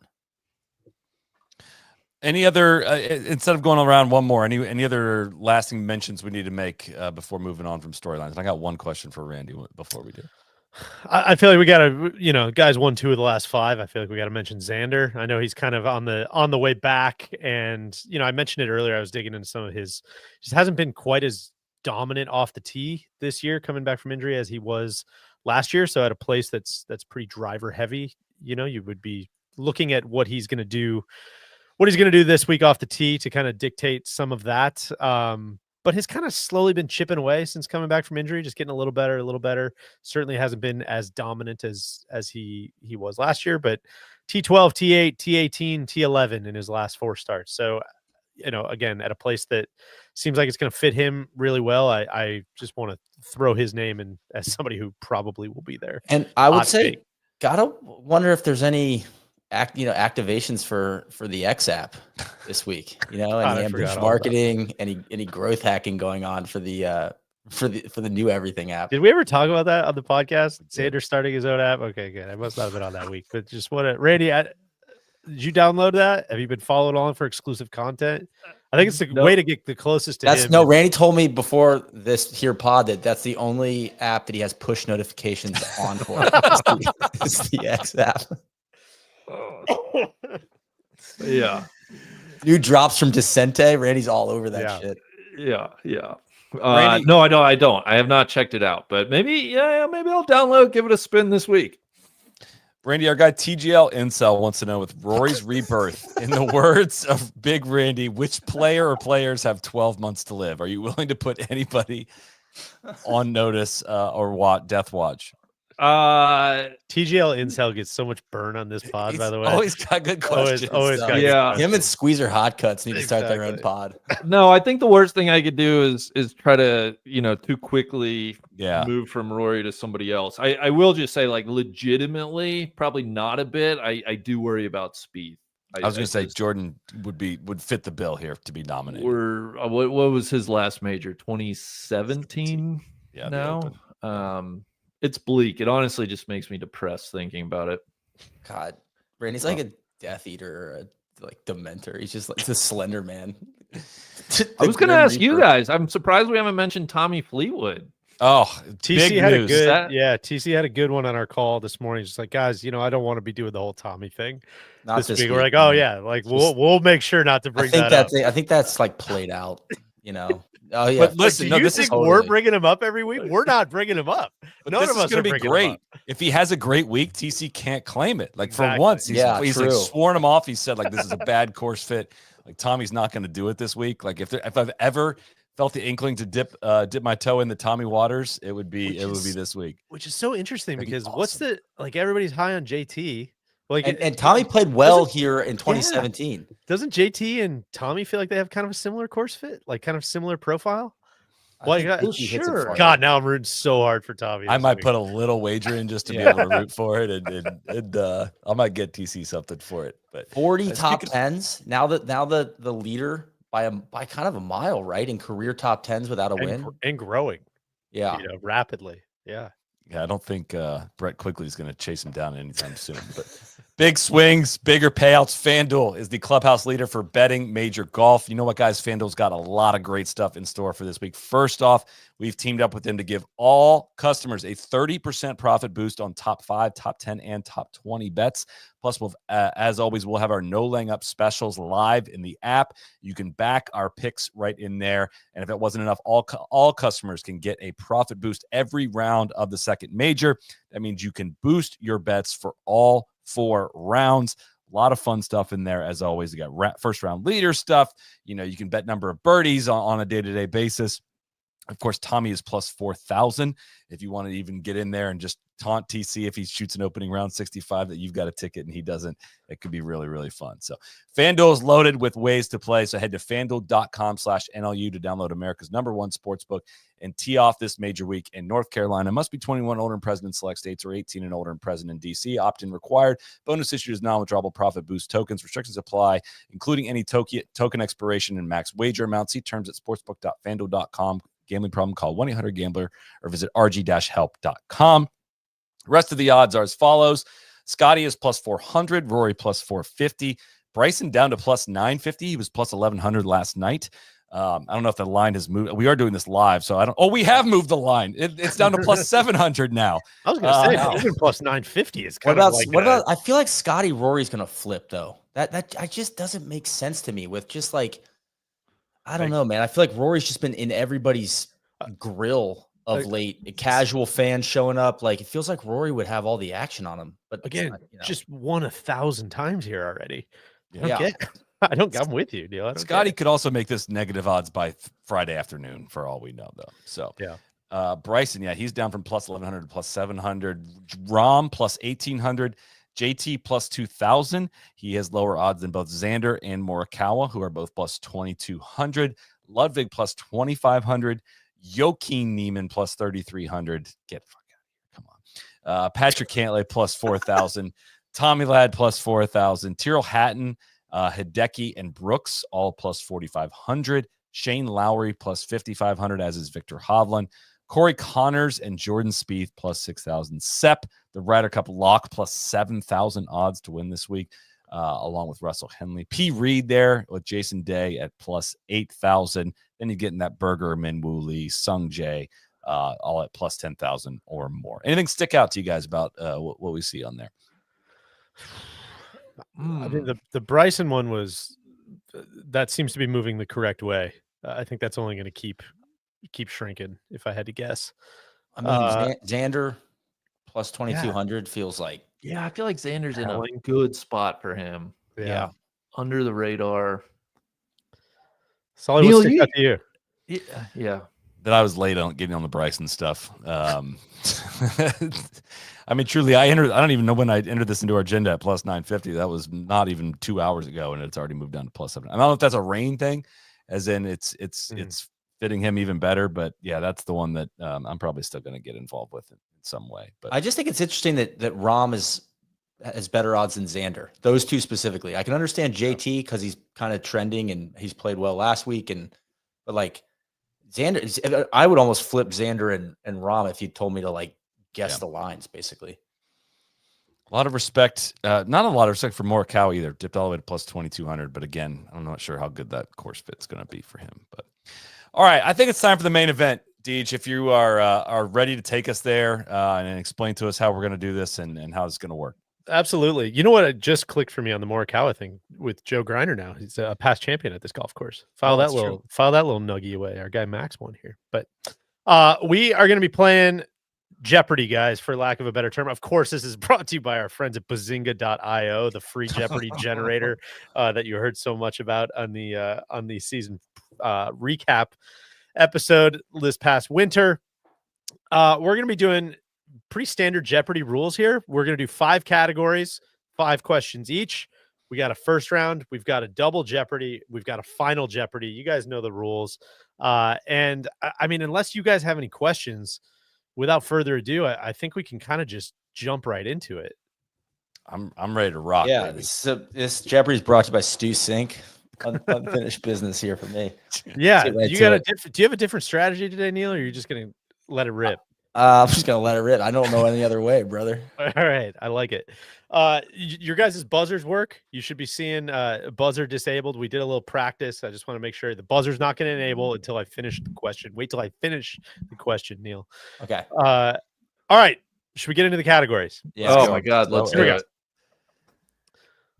Any other, instead of going around one more, any other lasting mentions we need to make before moving on from storylines? And I got one question for Randy before we do. I feel like we got to, guys won 2 of the last 5. I feel like we got to mention Xander. I know he's kind of on the way back, and I mentioned it earlier. I was digging into some of his. Just hasn't been quite as dominant off the tee this year, coming back from injury, as he was last year. So at a place that's pretty driver heavy, you would be looking at what he's going to do this week off the tee to kind of dictate some of that. But he's kind of slowly been chipping away since coming back from injury, just getting a little better. Certainly hasn't been as dominant as he was last year, but T12, T8, T18, T11 in his last 4 starts. So, again, at a place that seems like it's going to fit him really well. I just want to throw his name in as somebody who probably will be there. And I would Hot say, take. gotta wonder if there's any activations for the X app this week. Any ambush marketing, any growth hacking going on for the new everything app. Did we ever talk about that on the podcast? Sanders starting his own app. Okay, good. I must not have been on that week, but just Randy, did you download that? Have you been followed on for exclusive content? I think it's the way to get the closest to him. No, Randy told me before this here pod that's the only app that he has push notifications on for. It's the X app. Yeah. New drops from Decente. Randy's all over that shit. Yeah. No, I don't. I have not checked it out, but maybe I'll download, give it a spin this week. Randy, our guy TGL Incel wants to know, with Rory's rebirth, in the words of Big Randy, which player or players have 12 months to live? Are you willing to put anybody on notice or death watch? TGL Incel gets so much burn on this pod, by the way. Always got good questions. Always got good questions. Him and Squeezer Hot Cuts need to start their own pod. No, I think the worst thing I could do is try to, too quickly move from Rory to somebody else. I will just say, like, legitimately, probably not a bit. I do worry about speed. I was going to say Jordan would fit the bill here to be nominated. What was his last major? 2017 now? It's bleak. It honestly just makes me depressed thinking about it. God, Randy's like a Death Eater or a Dementor. He's just like the Slender Man. I was going to ask you guys. I'm surprised we haven't mentioned Tommy Fleetwood. Oh, TC had news. TC had a good one on our call this morning. Just like, guys, I don't want to be doing the whole Tommy thing. This week. We're like, oh yeah, like we'll make sure not to bring that up. I think that's like played out. Oh yeah, but listen, do you think we're bringing him up every week? We're not bringing him up. None of us are going to be great. If he has a great week, TC can't claim it. Like for once, he's like sworn him off. He said like this is a bad course fit. Like Tommy's not going to do it this week. Like if I've ever felt the inkling to dip my toe in the Tommy waters, it would be this week. Which is so interesting because awesome. Everybody's high on JT. And Tommy played well here in 2017. Yeah. Doesn't JT and Tommy feel like they have kind of a similar course fit, like kind of similar profile? Sure. God, now I'm rooting so hard for Tommy. I might put a little wager in just to be able to root for it, and I might get TC something for it. But 40 top tens now. The leader by kind of a mile, right, in career top tens without a win and growing. Yeah, rapidly. Yeah. Yeah, I don't think Brett Quigley is going to chase him down anytime soon. But big swings, bigger payouts. FanDuel is the clubhouse leader for betting major golf. You know what, guys? FanDuel's got a lot of great stuff in store for this week. First off, we've teamed up with them to give all customers a 30% profit boost on top 5, top 10, and top 20 bets. Plus, as always, we'll have our no laying up specials live in the app. You can back our picks right in there. And if it wasn't enough, all customers can get a profit boost every round of the second major. That means you can boost your bets for all 4 rounds. A lot of fun stuff in there, as always. You got first round leader stuff. You can bet number of birdies on a day-to-day basis. Of course, Tommy is plus 4,000. If you want to even get in there and just taunt TC if he shoots an opening round 65 that you've got a ticket and he doesn't, it could be really, really fun. So FanDuel is loaded with ways to play. So head to FanDuel.com/NLU to download America's #1 sportsbook and tee off this major week in North Carolina. Must be 21 older and present in select states or 18 and older and present in DC. Opt-in required. Bonus issued is non-withdrawable profit boost tokens. Restrictions apply, including any token expiration and max wager amount. See terms at sportsbook.fanduel.com. Gambling problem, call 1-800-GAMBLER or visit rg-help.com. Rest of the odds are as follows. Scotty is plus 400, Rory plus 450, Bryson down to plus 950. He was plus 1,100 last night. I don't know if the line has moved. We are doing this live, so I don't. Oh, we have moved the line. It's down to plus 700 now. I was going to say even plus 950 is kind of like. What about? I feel like Scotty Rory's going to flip though. That just doesn't make sense to me. With just like, I don't know, man. I feel like Rory's just been in everybody's grill of late. Casual fans showing up. Like it feels like Rory would have all the action on him. But again, just won 1,000 times here already. Yeah. I'm with you, Neil. Scotty could also make this negative odds by Friday afternoon for all we know, though. So Bryson, he's down from plus 1,100 to plus 700. Rom plus 1,800. JT plus 2,000. He has lower odds than both Xander and Morikawa, who are both plus 2,200. Ludwig plus 2,500. Joaquin Niemann plus 3,300. Get the fuck out of here. Come on. Patrick Cantlay plus 4,000. Tommy Ladd plus 4,000. Tyrrell Hatton, Hideki, and Brooks all plus 4,500. Shane Lowry plus 5,500, as is Victor Hovland. Corey Connors and Jordan Spieth plus 6,000. Sepp, the Ryder Cup lock, plus 7,000 odds to win this week, along with Russell Henley. P. Reed there with Jason Day at plus 8,000. Then you get in that Berger, Minwoo Lee, Sung Jae, all at plus 10,000 or more. Anything stick out to you guys about what we see on there? I mean, the Bryson one that seems to be moving the correct way. I think that's only going to keep shrinking, if I had to guess. I mean, Xander plus 2,200 feels like. Yeah, I feel like Xander's in a good spot for him. Yeah. Under the radar. Solid, what stick out to you? Yeah. That I was late on getting on the Bryson stuff. I mean, truly, I don't even know when I entered this into our agenda at plus 950. That was not even 2 hours ago, and it's already moved down to plus 7. I don't know if that's a rain thing, as in it's fitting him even better. But yeah, that's the one that I'm probably still going to get involved with in some way. But I just think it's interesting that Rahm has better odds than Xander. Those two specifically. I can understand JT because he's kind of trending and he's played well last week, but like Xander, I would almost flip Xander and Rahm if you told me to like guess the lines, basically. A lot of respect, not a lot of respect for Morikawa either. Dipped all the way to plus 2,200, but again, I'm not sure how good that course fit's going to be for him. But all right, I think it's time for the main event, Deej. If you are ready to take us there and explain to us how we're going to do this and how it's going to work. Absolutely. You know what? It just clicked for me on the Morikawa thing with Joe Griner. Now he's a past champion at this golf course. File that little nuggie away. Our guy Max won here, but we are going to be playing Jeopardy, guys, for lack of a better term. Of course, this is brought to you by our friends at Bazinga.io, the free Jeopardy generator that you heard so much about on the season recap episode this past winter. We're going to be doing pretty standard Jeopardy rules here. We're going to do 5 categories, 5 questions each. We got a first round. We've got a double Jeopardy. We've got a final Jeopardy. You guys know the rules. And I mean, unless you guys have any questions, without further ado, I think we can kind of just jump right into it. I'm ready to rock. Yeah. Baby. So this Jeopardy is brought to you by Stu Sink. Unfinished business here for me. Yeah. Do you have a different strategy today, Neil, or are you just going to let it rip? I'm just going to let it rip. I don't know any other way, brother. All right. I like it. Your guys' buzzers work. You should be seeing buzzer disabled. We did a little practice. I just want to make sure the buzzer's not going to enable until I finish the question. Wait till I finish the question, Neil. Okay. All right. Should we get into the categories? Yeah. Oh my God. Let's do it.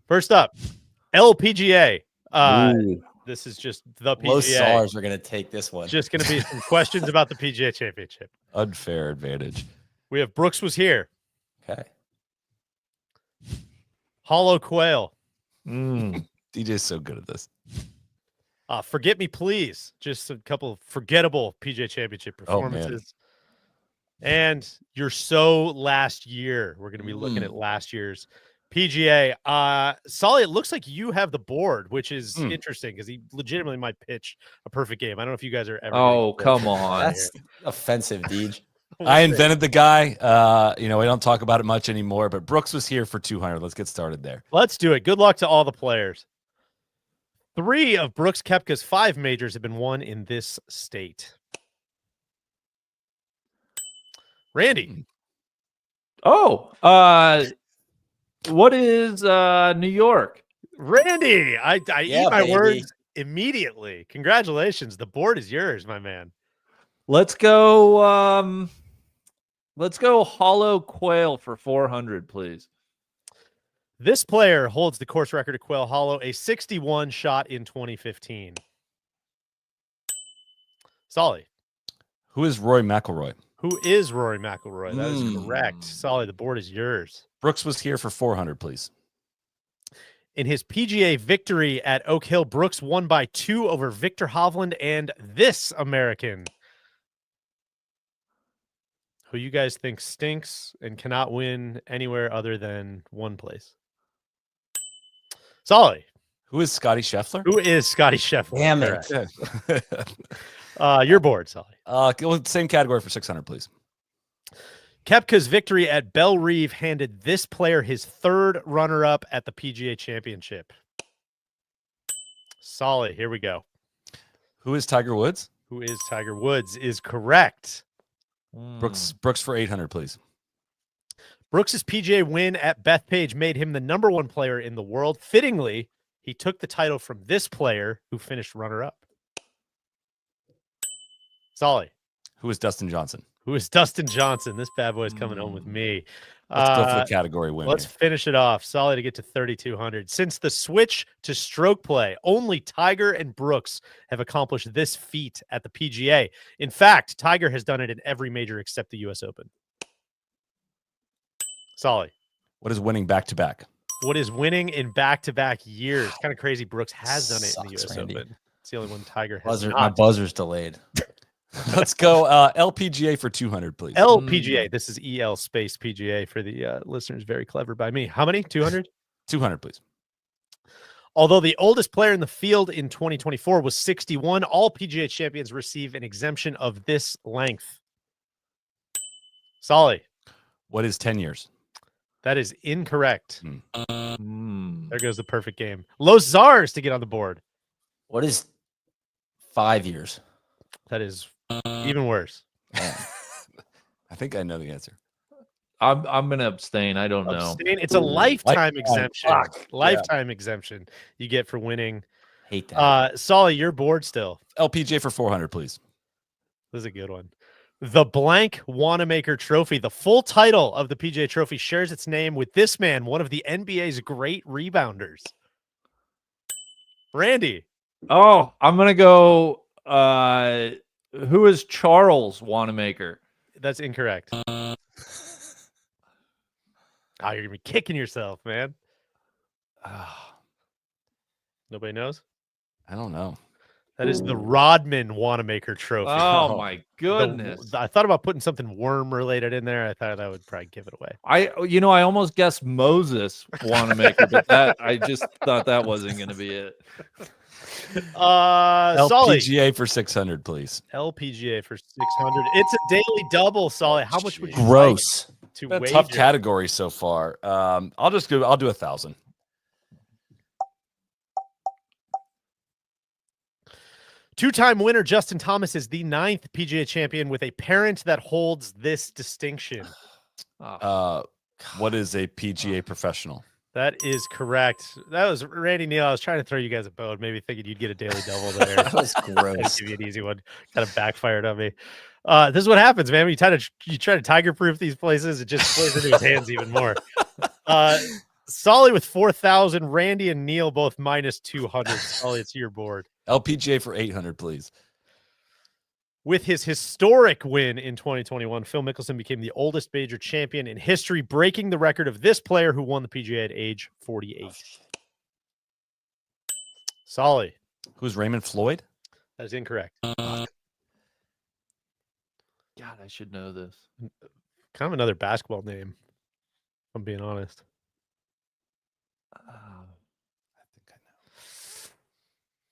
First up, LPGA. This is just the PGA. Low SARs are going to take this one. Just going to be some questions about the PGA Championship. Unfair advantage. We have Brooks was here. Okay. Hollow Quail. DJ's so good at this. Forget Me Please. Just a couple of forgettable PGA Championship performances. And You're So Last Year. We're going to be looking at last year's PGA. Solly, it looks like you have the board, which is interesting because he legitimately might pitch a perfect game. I don't know if you guys are ever. Oh, come on. That's offensive, Deej. I invented the guy. We don't talk about it much anymore, but Brooks was here for 200. Let's get started there. Let's do it. Good luck to all the players. 3 of Brooks Koepka's 5 majors have been won in this state. Randy. Oh, what is New York? Randy, I eat my baby. words immediately. Congratulations. The board is yours, my man. Let's go Hollow Quail for 400, please. This player holds the course record at Quail Hollow, a 61 shot in 2015. Solly. Who is Rory McIlroy? Who is Rory McIlroy? That is correct. Solly, the board is yours. Brooks was here for 400, please. In his PGA victory at Oak Hill, Brooks won by 2 over Victor Hovland and this American. who you guys think stinks and cannot win anywhere other than one place. Solly. Who is Scotty Scheffler? Who is Scotty Scheffler? Damn it. Your board, Solly. Same category for 600, please. Koepka's victory at Belle Reve handed this player his third runner-up at the PGA Championship. Solid. Here we go. Who is Tiger Woods? Who is Tiger Woods is correct. Brooks for 800, please. Brooks's PGA win at Bethpage made him the #1 player in the world. Fittingly, he took the title from this player who finished runner-up. Solly. Who is Dustin Johnson? Who is Dustin Johnson? This bad boy is coming home with me. Let's go for the category win. Let's finish it off. Solid to get to 3,200. Since the switch to stroke play, only Tiger and Brooks have accomplished this feat at the PGA. In fact, Tiger has done it in every major except the U.S. Open. Solid. What is winning back-to-back? What is winning in back-to-back years? Kind of crazy. Brooks has done it in the U.S. Randy. Open. It's the only one Tiger has My not. buzzer's delayed. Let's go LPGA for 200, please. LPGA. This is EL space PGA for the listeners. Very clever by me. How many? 200? 200, please. Although the oldest player in the field in 2024 was 61, all PGA champions receive an exemption of this length. Solly. What is 10 years? That is incorrect. There goes the perfect game. Los Czars to get on the board. What is 5 years? That is even worse. I think I know the answer. I'm gonna abstain. I don't know. Abstain. It's a lifetime exemption. Fuck. Lifetime exemption you get for winning. Hate that. Solly, you're bored still. LPGA for 400, please. This is a good one. The blank Wanamaker Trophy, the full title of the PGA Trophy, shares its name with this man, one of the NBA's great rebounders. Randy. Oh, I'm gonna go. Who is Charles Wanamaker? That's incorrect. Oh, you're gonna be kicking yourself, man. Nobody knows. I don't know. That is the Rodman Wanamaker Trophy. Oh my goodness! I thought about putting something worm related in there. I thought that would probably give it away. I almost guessed Moses Wanamaker, but that I just thought that wasn't going to be it. Solly. LPGA for 600, please. LPGA for 600. It's a daily double, Solly. How much would you Gross. like to Been a wager? tough category so far. I'll do 1,000. Two-time winner Justin Thomas is the 9th PGA champion with a parent that holds this distinction. What is a PGA professional? That is correct. That was Randy Neal. I was trying to throw you guys a bone, maybe thinking you'd get a daily double there. That was gross. Give you an easy one. Kind of backfired on me. This is what happens, man. When you try to tiger-proof these places, it just plays into his hands even more. Solly with 4,000. Randy and Neal both minus 200. Solly, it's your board. LPGA for 800, please. With his historic win in 2021, Phil Mickelson became the oldest major champion in history, breaking the record of this player who won the PGA at age 48. Solly. Who's Raymond Floyd? That is incorrect. God, I should know this. Kind of another basketball name, if I'm being honest. I think I know.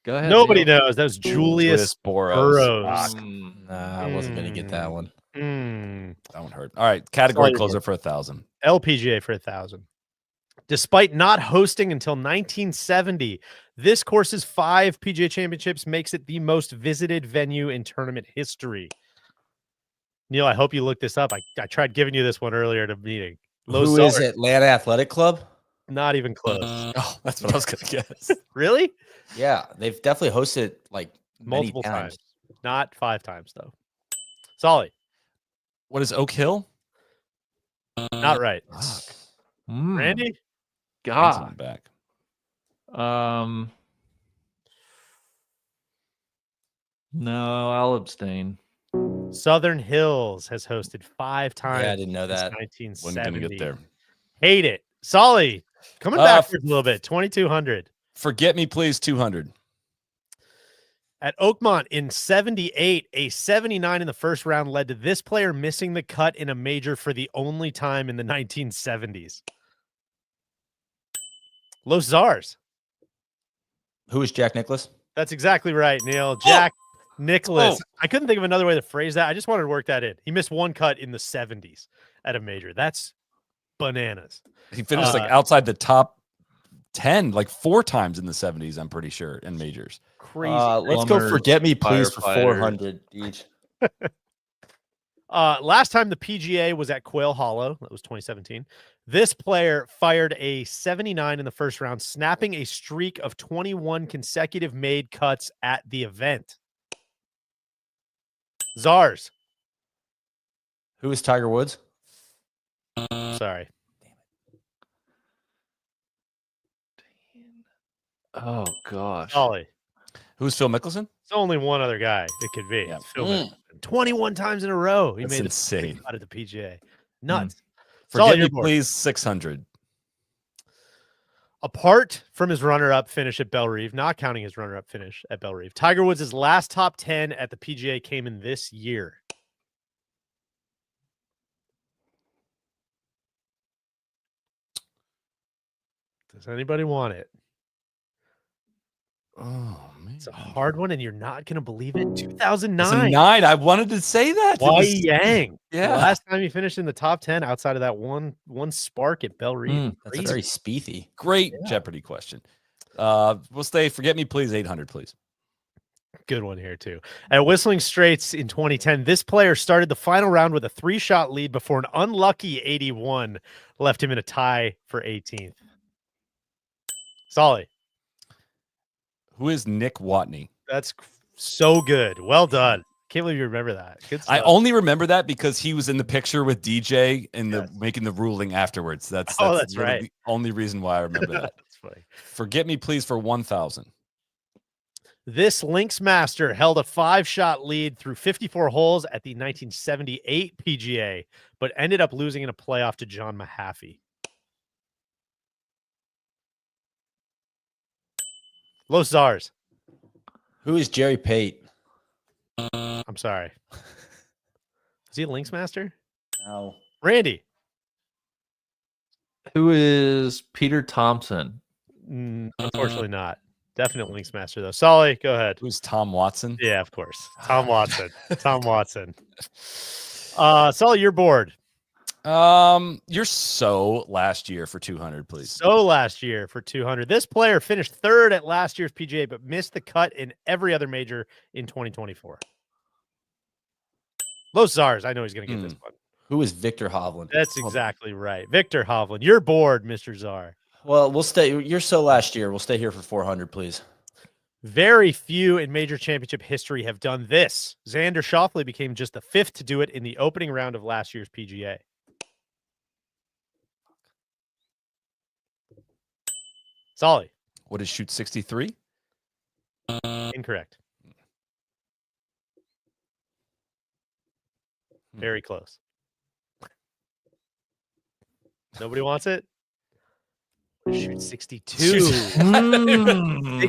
Go ahead. Nobody Neil. knows. That was Julius Burrows. Nah, I wasn't going to get that one. That one hurt. All right, category closer for 1,000. LPGA for 1,000. Despite not hosting until 1970, this course's 5 PGA championships makes it the most visited venue in tournament history. Neil, I hope you looked this up. I tried giving you this one earlier at a meeting. Who is it? Atlanta Athletic Club? Not even close. Oh, that's what I was going to guess. Really? Yeah, they've definitely hosted like Multiple many times. Not 5 times, though. Solly. What is Oak Hill? Not right. Randy? God. Back. No, I'll abstain. Southern Hills has hosted 5 times. Yeah, I didn't know that. Wasn't 1970. going to get there. Hate it. Solly, coming backwards a little bit. 2,200. Forget Me Please 200. At Oakmont in 78, a 79 in the first round led to this player missing the cut in a major for the only time in the 1970s. Los Czars. Who is Jack Nicklaus? That's exactly right, Neil. Jack Nicklaus. I couldn't think of another way to phrase that. I just wanted to work that in. He missed one cut in the 70s at a major. That's bananas. He finished like outside the top 10 like 4 times in the 70s, I'm pretty sure, in majors. Crazy. Let's go Forget Me Please for Firefighter. 400 each. Last time the PGA was at Quail Hollow, that was 2017. This player fired a 79 in the first round, snapping a streak of 21 consecutive made cuts at the event. Czars. Who is Tiger Woods? Sorry. Oh gosh. Ollie. Who's Phil Mickelson? It's only one other guy it could be. Yeah. It's Phil Mickelson. 21 times in a row. He That's made insane. it out of the PGA. Nuts. Forget your Me board. Please 600. Apart from his runner-up finish at Bellerive, not counting his runner-up finish at Bellerive, Tiger Woods' last top 10 at the PGA came in this year. Does anybody want it? Oh man. It's a hard one, and you're not going to believe it. 2009. 2009. I wanted to say that. Wai Yang. Yeah. The last time he finished in the top 10 outside of that one spark at Bellerive. That's very speethy. Great Jeopardy question. We'll stay Forget Me Please 800, please. Good one here, too. At Whistling Straits in 2010, this player started the final round with a 3-shot lead before an unlucky 81 left him in a tie for 18th. Solly. Who is Nick Watney? That's so good. Well done. Can't believe you remember that. Good stuff. I only remember that because he was in the picture with DJ and making the ruling afterwards. That's that's really right. the only reason why I remember that. That's funny. Forget Me Please for 1,000. This Links Master held a 5-shot lead through 54 holes at the 1978 PGA, but ended up losing in a playoff to John Mahaffey. Los Czars. Who is Jerry Pate? I'm sorry. Is he a Links Master? No. Randy. Who is Peter Thompson? Unfortunately not. Definite Links Master, though. Solly, go ahead. Who's Tom Watson? Yeah, of course. Tom Watson. Tom Watson. Solly, you're bored. You're so last year for 200, please. So last year for 200. This player finished third at last year's PGA, but missed the cut in every other major in 2024. Los Czars. I know he's going to get this one. Who is Victor Hovland? That's exactly right. Victor Hovland. You're bored, Mr. Czar. Well, we'll stay. You're so last year. We'll stay here for 400, please. Very few in major championship history have done this. Xander Schauffele became just the 5th to do it in the opening round of last year's PGA. Solly. What is shoot 63? Incorrect. Very close. Nobody wants it? Shoot 62. Fucking Literally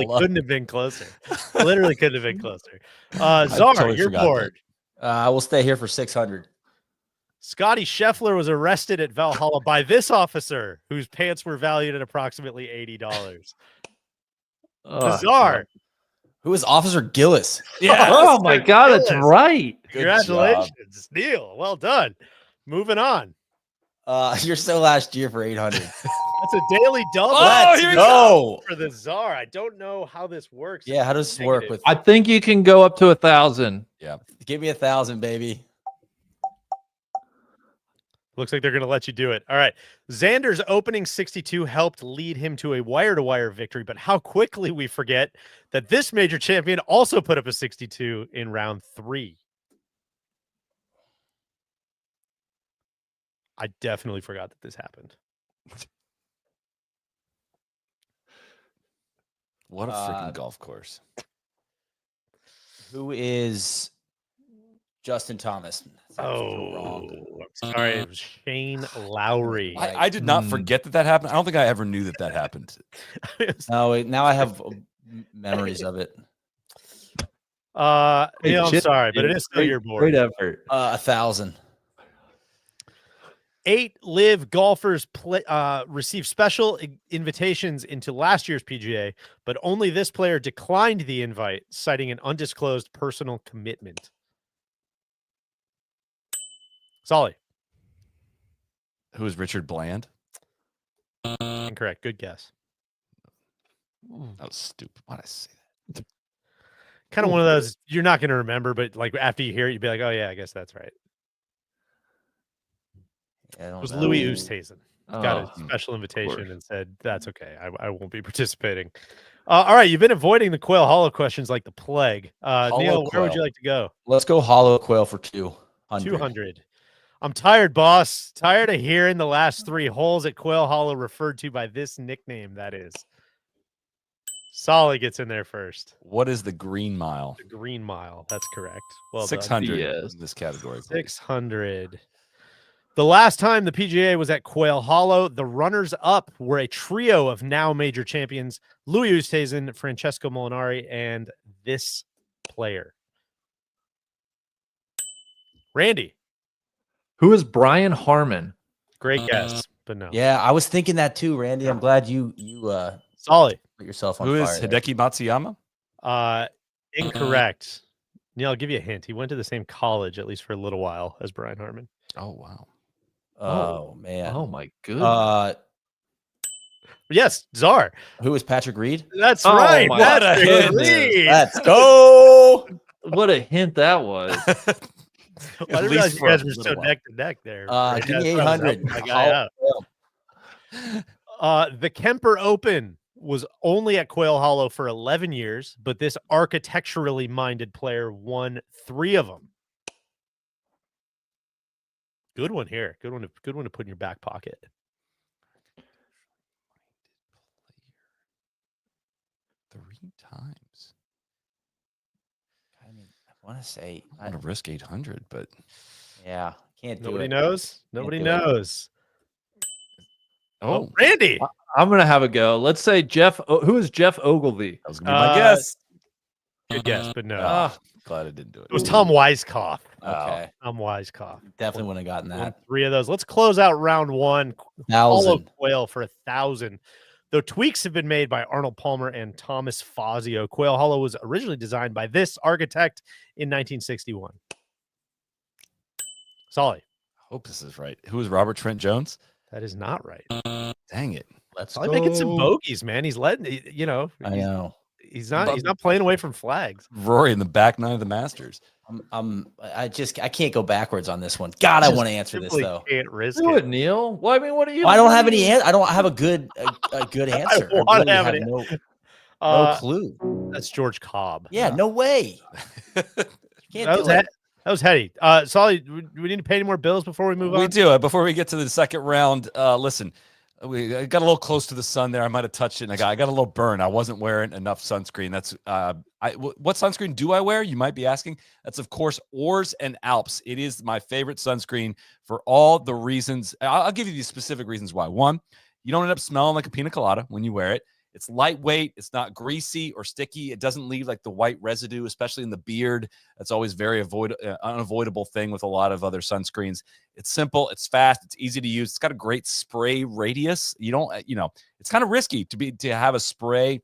Valhalla. couldn't have been closer. Literally couldn't have been closer. Czar, totally you're forgot bored. We'll stay here for 600. Scotty Scheffler was arrested at Valhalla by this officer whose pants were valued at approximately $80. Bizarre. Who is Officer Gillis? Yeah. Oh my God, it's Gillis. right. Good Congratulations, Neil. Well done. Moving on. You're so last year for 800. That's a daily double. Oh, here we go. For the Czar. I don't know how this works. Yeah, how does this work with? I think you can go up to 1,000. Yeah. Give me 1,000, baby. Looks like they're going to let you do it. All right. Xander's opening 62 helped lead him to a wire-to-wire victory, but how quickly we forget that this major champion also put up a 62 in round 3. I definitely forgot that this happened. What a freaking golf course. Who is Justin Thomas? I'm sorry. It was Shane Lowry. I did not forget that happened. I don't think I ever knew that happened. No, now I have memories of it. Neil, I'm Chip, sorry, but it dude, is still your great board. effort. 1,000. 8 live golfers receive special invitations into last year's PGA, but only this player declined the invite, citing an undisclosed personal commitment. Solly. Who is Richard Bland? Incorrect. Good guess. That was stupid. Why'd I say that? Kind of one of those you're not going to remember, but like after you hear it, you'd be like, oh, yeah, I guess that's right. Yeah, It was Louis Oosthuizen. Got a Oh, special invitation and said, that's okay. I won't be participating. All right. You've been avoiding the Quail Hollow questions like the plague. Neil, where would you like to go? Let's go hollow quail for 200. 200. I'm tired, boss. Tired of hearing the last 3 holes at Quail Hollow referred to by this nickname, that is. Solly gets in there first. What is the green mile? The green mile. That's correct. Well, 600 Yes. in this category. Please. 600. The last time the PGA was at Quail Hollow, the runners-up were a trio of now major champions, Louis Oosthuizen, Francesco Molinari, and this player. Randy. Who is Brian Harmon? Great guess, but no. Yeah, I was thinking that too, Randy. I'm glad you Solly. put yourself on Who fire is there. Hideki Matsuyama? Incorrect. Neil, I'll give you a hint. He went to the same college, at least for a little while, as Brian Harmon. Oh, wow. Oh, man. Oh my goodness. Yes, Czar. Who is Patrick Reed? That's Oh right. my Patrick goodness. Reed. Let's go. What a hint that was. I didn't At realize least you for a guys were so little while. neck to neck there. Give me 800. My guy out. The Kemper Open was only at Quail Hollow for 11 years, but this architecturally minded player won 3 of them. Good one here. Good one to put in your back pocket. Three times. I mean, I want to say, I want to risk 800, but yeah, can't do Nobody it. knows. Nobody do it. knows. oh, Randy. I'm gonna have a go. Let's say Jeff. Who is Jeff Ogilvy? that was gonna be my guess. Good guess, but no. Ah, glad I didn't do it. It was Tom Weiskopf. Okay, Tom Weiskopf. definitely wouldn't have gotten Won that. 3 of those. Let's close out round 1. Hollow 1,000. Quail for 1,000. Though tweaks have been made by Arnold Palmer and Thomas Fazio, Quail Hollow was originally designed by this architect in 1961. Solly. Hope this is right. Who is Robert Trent Jones? That is not right. Dang it. Let's Solly go. making some bogies, man. He's letting I know. he's not playing away from flags. Rory in the back 9 of the Masters. I can't go backwards on this one. God, I want to answer this Simply though. Can't risk Do it. it, Neil. Well, I mean, what are you? I don't have any. I don't have a good answer. I wanna really have have an no clue. That's George Cobb. Yeah, no way. Can't That do was, it. that was heady. Solly, do we need to pay any more bills before we move on? We do. Before we get to the second round, listen, I got a little close to the sun there. I might have touched it, and I got a little burn. I wasn't wearing enough sunscreen. That's what sunscreen do I wear? You might be asking. That's, of course, Oars and Alps. It is my favorite sunscreen for all the reasons. I'll give you the specific reasons why. 1, you don't end up smelling like a pina colada when you wear it. It's lightweight. It's not greasy or sticky. It doesn't leave like the white residue, especially in the beard. That's always very unavoidable thing with a lot of other sunscreens. It's simple. It's fast. It's easy to use. It's got a great spray radius. You don't, it's kind of risky to have a spray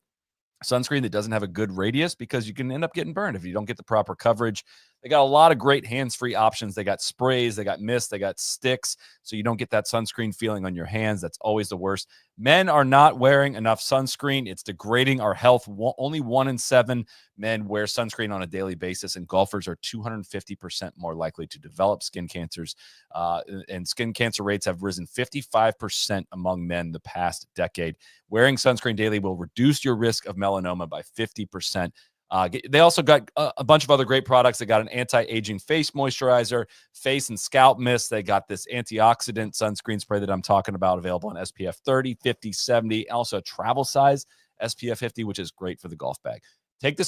sunscreen that doesn't have a good radius because you can end up getting burned if you don't get the proper coverage. They got a lot of great hands-free options. They got sprays, they got mist, they got sticks, so you don't get that sunscreen feeling on your hands. That's always the worst. Men are not wearing enough sunscreen. It's degrading our health. Only 1 in 7 men wear sunscreen on a daily basis, and golfers are 250% more likely to develop skin cancers. And skin cancer rates have risen 55% among men the past decade. Wearing sunscreen daily will reduce your risk of melanoma by 50%. They also got a bunch of other great products. They got an anti-aging face moisturizer, face and scalp mist. They got this antioxidant sunscreen spray that I'm talking about, available in SPF 30, 50, 70, also a travel size SPF 50, which is great for the golf bag. Take the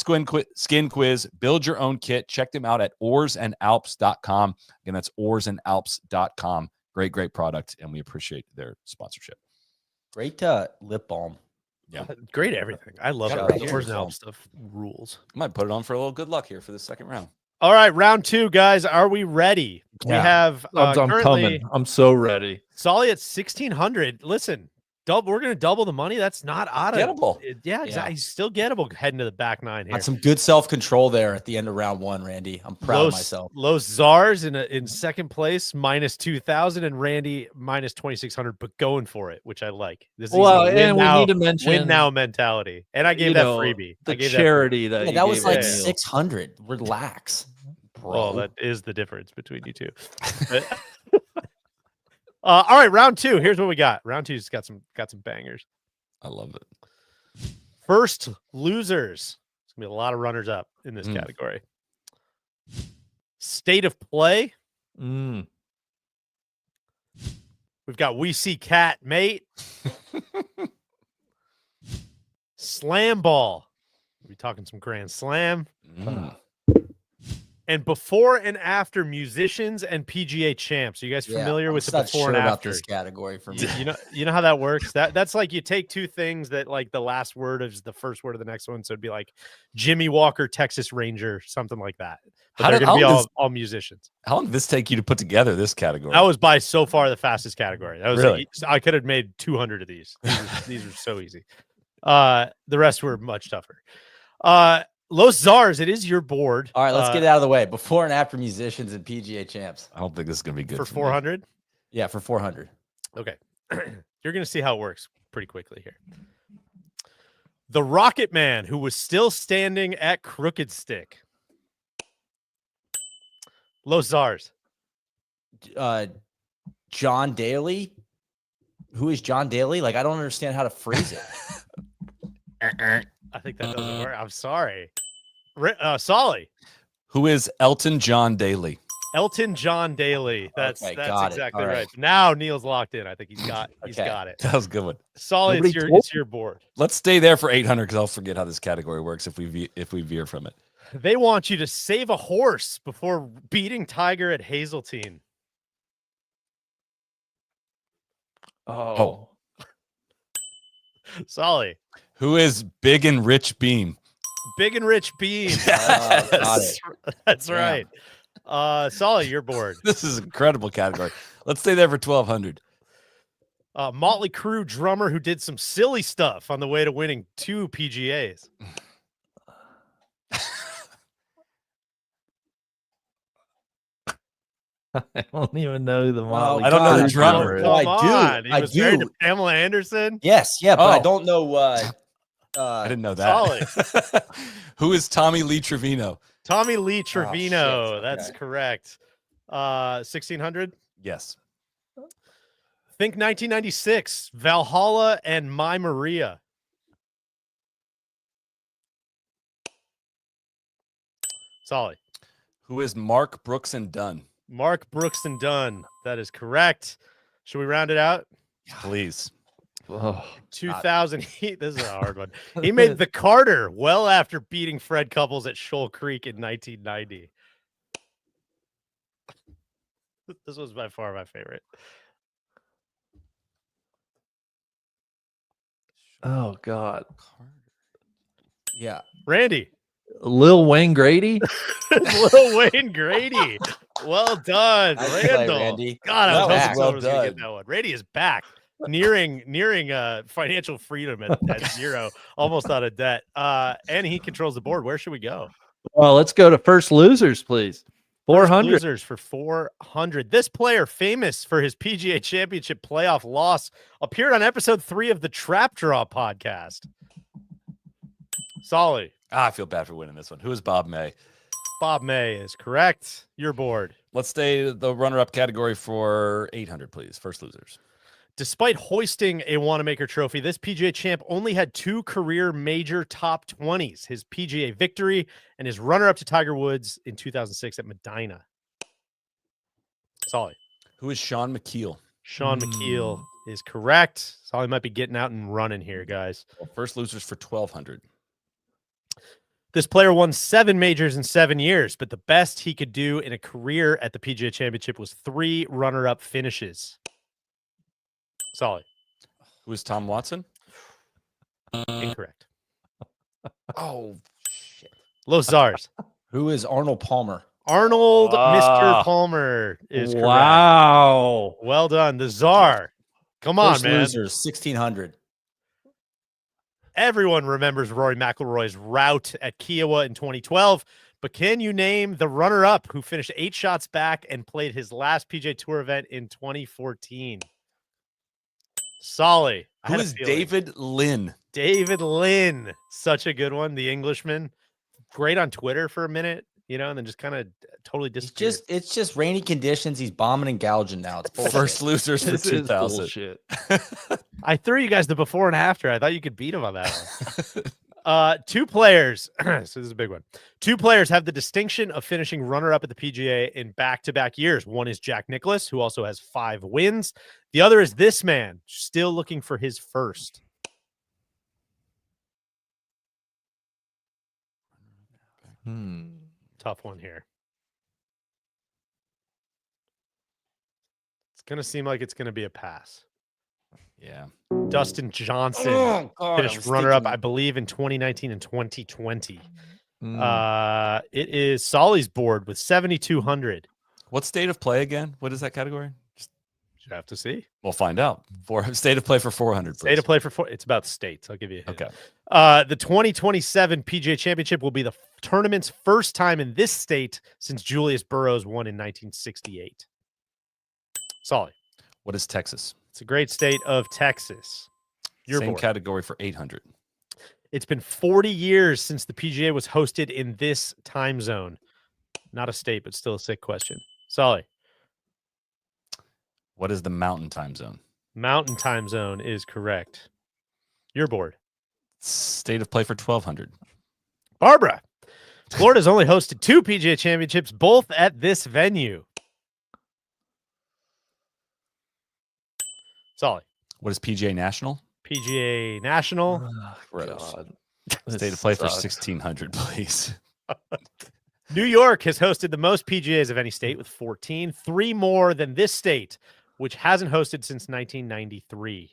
skin quiz, build your own kit. Check them out at oarsandalps.com. Again, that's oarsandalps.com. Great product, and we appreciate their sponsorship. Great lip balm. Yeah. Great everything. I love Got it. it right The here Oars as well. Alps stuff rules. I might put it on for a little good luck here for the second round. All right, round 2, guys. Are we ready? We Yeah. have I'm currently coming. I'm so ready. Solly at 1,600. Listen, we're going to double the money. That's not out of Gettable. Yeah, exactly. He's still gettable heading to the back 9 here. Got some good self-control there at the end of round 1, Randy. I'm proud of myself. Los Czars in second place, -2,000, and Randy -2,600, but going for it, which I like. This is Well, win and now, we need to mention win now mentality. And I gave that freebie. The I gave charity that Yeah, you that was gave like Neil. 600. Relax, bro. Well, that is the difference between you two. All right, round 2. Here's what we got. Round 2's got some bangers. I love it. First losers. There's gonna be a lot of runners up in this category. State of play. Mm. We've got We See Cat Mate. Slam ball. We'll be talking some Grand Slam. And before and after musicians and PGA champs. Are you guys familiar with the before and after? About this category for me. You know how that works? That's like you take two things that like the last word is the first word of the next one. So it'd be like Jimmy Walker, Texas Ranger, something like that. But they're going to be all musicians. How long did this take you to put together this category? That was by so far the fastest category. That was Really? I could have made 200 of these. These are so easy. The rest were much tougher. Los Czars, it is your board. All right, let's get it out of the way. Before and after musicians and PGA champs. I don't think this is going to be good for 400. Yeah, for 400. Okay. You're going to see how it works pretty quickly here. The Rocket Man, who was still standing at Crooked Stick. Los Czars. John Daly. Who is John Daly? Like, I don't understand how to phrase it. I think that doesn't work. I'm sorry. Solly. Who is Elton John Daly? Elton John Daly. That's exactly right. Now Neil's locked in. I think he's got it. That was a good one. Solly, it's your board. Let's stay there for 800 because I'll forget how this category works if we veer from it. They want you to save a horse before beating Tiger at Hazeltine. Oh. Solly. Who is Big and Rich Beam? Big and Rich Beam. Yes. That's right. Solly, your board. This is an incredible category. Let's stay there for 1,200. Motley Crue drummer who did some silly stuff on the way to winning 2 PGAs. I don't even know the Motley. I don't know the drummer. Come on. I was do. married to Pamela Anderson. Yes, yeah, but I don't know. I didn't know that. Who is Tommy Lee Trevino? Tommy Lee Trevino. shit. That's correct. 1,600. Yes. Think 1996. Valhalla and My Maria. Solly. Who is Mark Brooks and Dunn? Mark Brooks and Dunn. That is correct. Should we round it out? Please. Oh, 2000. This is a hard one. He made the Carter well after beating Fred Couples at Shoal Creek in 1990. This was by far my favorite. oh God. Yeah. Randy. Lil Wayne Grady. Lil Wayne Grady. Well done, Nice play, Randall. Randy. God, I was Well hoping someone was done. gonna get that one. Randy is back, nearing financial freedom at 0, almost out of debt. And he controls the board. Where should we go? Well, let's go to first losers, please. 400. Losers for 400. This player, famous for his PGA Championship playoff loss, appeared on episode 3 of the Trap Draw podcast. Solly. I feel bad for winning this one. Who is Bob May? Bob May is correct. Your board. Let's stay the runner-up category for 800, please. First losers. Despite hoisting a Wanamaker trophy, this PGA champ only had 2 career major top 20s, his PGA victory and his runner-up to Tiger Woods in 2006 at Medina. Solly. Who is Sean McKeel? Sean McKeel is correct. Solly might be getting out and running here, guys. First losers for 1,200. This player won 7 majors in 7 years, but the best he could do in a career at the PGA Championship was 3 runner-up finishes. Solid. Who is Tom Watson? Incorrect. Oh, shit. Los Czars. Who is Arnold Palmer? Arnold Ah. Mr. Palmer is correct. Wow. Well done. The Czar. Come on, First man. losers, 1600. Everyone remembers Rory McIlroy's rout at Kiowa in 2012, but can you name the runner-up who finished 8 shots back and played his last PGA Tour event in 2014? Solly. I Who had a is feeling. David Lynn? David Lynn. Such a good one. The Englishman. Great on Twitter for a minute, and then just kind of totally disappeared. It's just rainy conditions. He's bombing and gouging now. It's bullshit. First losers for This is 2000. bullshit. I threw you guys the before and after. I thought you could beat him on that one. 2 players. So this is a big one. 2 players have the distinction of finishing runner-up at the PGA in back-to-back years. One is Jack Nicklaus, who also has 5 wins. The other is this man, still looking for his first. Tough one here. It's going to seem like it's going to be a pass. Yeah. Dustin Johnson Oh, God, finished runner-up, I believe, in 2019 and 2020. It is Solly's board with 7,200. What state of play again? What is that category? Should have to see. We'll find out. For state of play for 400. Please. State of play for 4. It's about states. I'll give you a hint. Okay. The 2027 PGA Championship will be the tournament's first time in this state since Julius Burrows won in 1968. Solly. What is Texas? It's a great state of Texas. Your Same board. category for 800. It's been 40 years since the PGA was hosted in this time zone. Not a state, but still a sick question. Solly. What is the mountain time zone? Mountain time zone is correct. Your board. State of play for 1200. Barbara. Florida's only hosted 2 PGA Championships, both at this venue. Solly. What is PGA National? PGA National. Gross. God. State of play for sucks. 1600, please. New York has hosted the most PGAs of any state with 14, 3 more than this state, which hasn't hosted since 1993.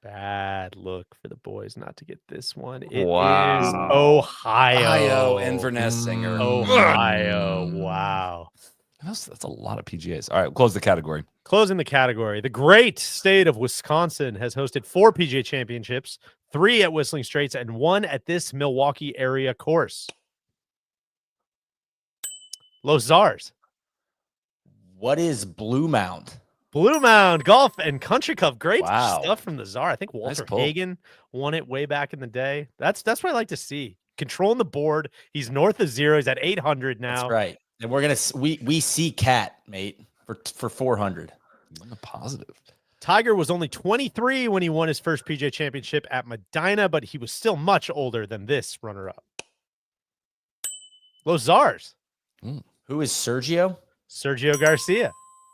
Bad look for the boys not to get this one. It is Ohio. Ohio, Inverness Singer. Ohio. Wow. That's a lot of PGAs. All right, we'll close the category. Closing the category, the great state of Wisconsin has hosted 4 PGA Championships, 3 at Whistling Straits, and 1 at this Milwaukee area course. Los Czars. What is Blue Mound? Blue Mound Golf and Country Club. Great Wow. stuff from the Czar. I think Walter pull. Hagen won it way back in the day. That's what I like to see. Controlling the board. He's north of 0. He's at 800 now. That's right. And we're gonna we see Cat, mate, for 400. I'm a positive. Tiger was only 23 when he won his first PGA Championship at Medina, but he was still much older than this runner-up. Los Czars. Who is Sergio? Sergio Garcia.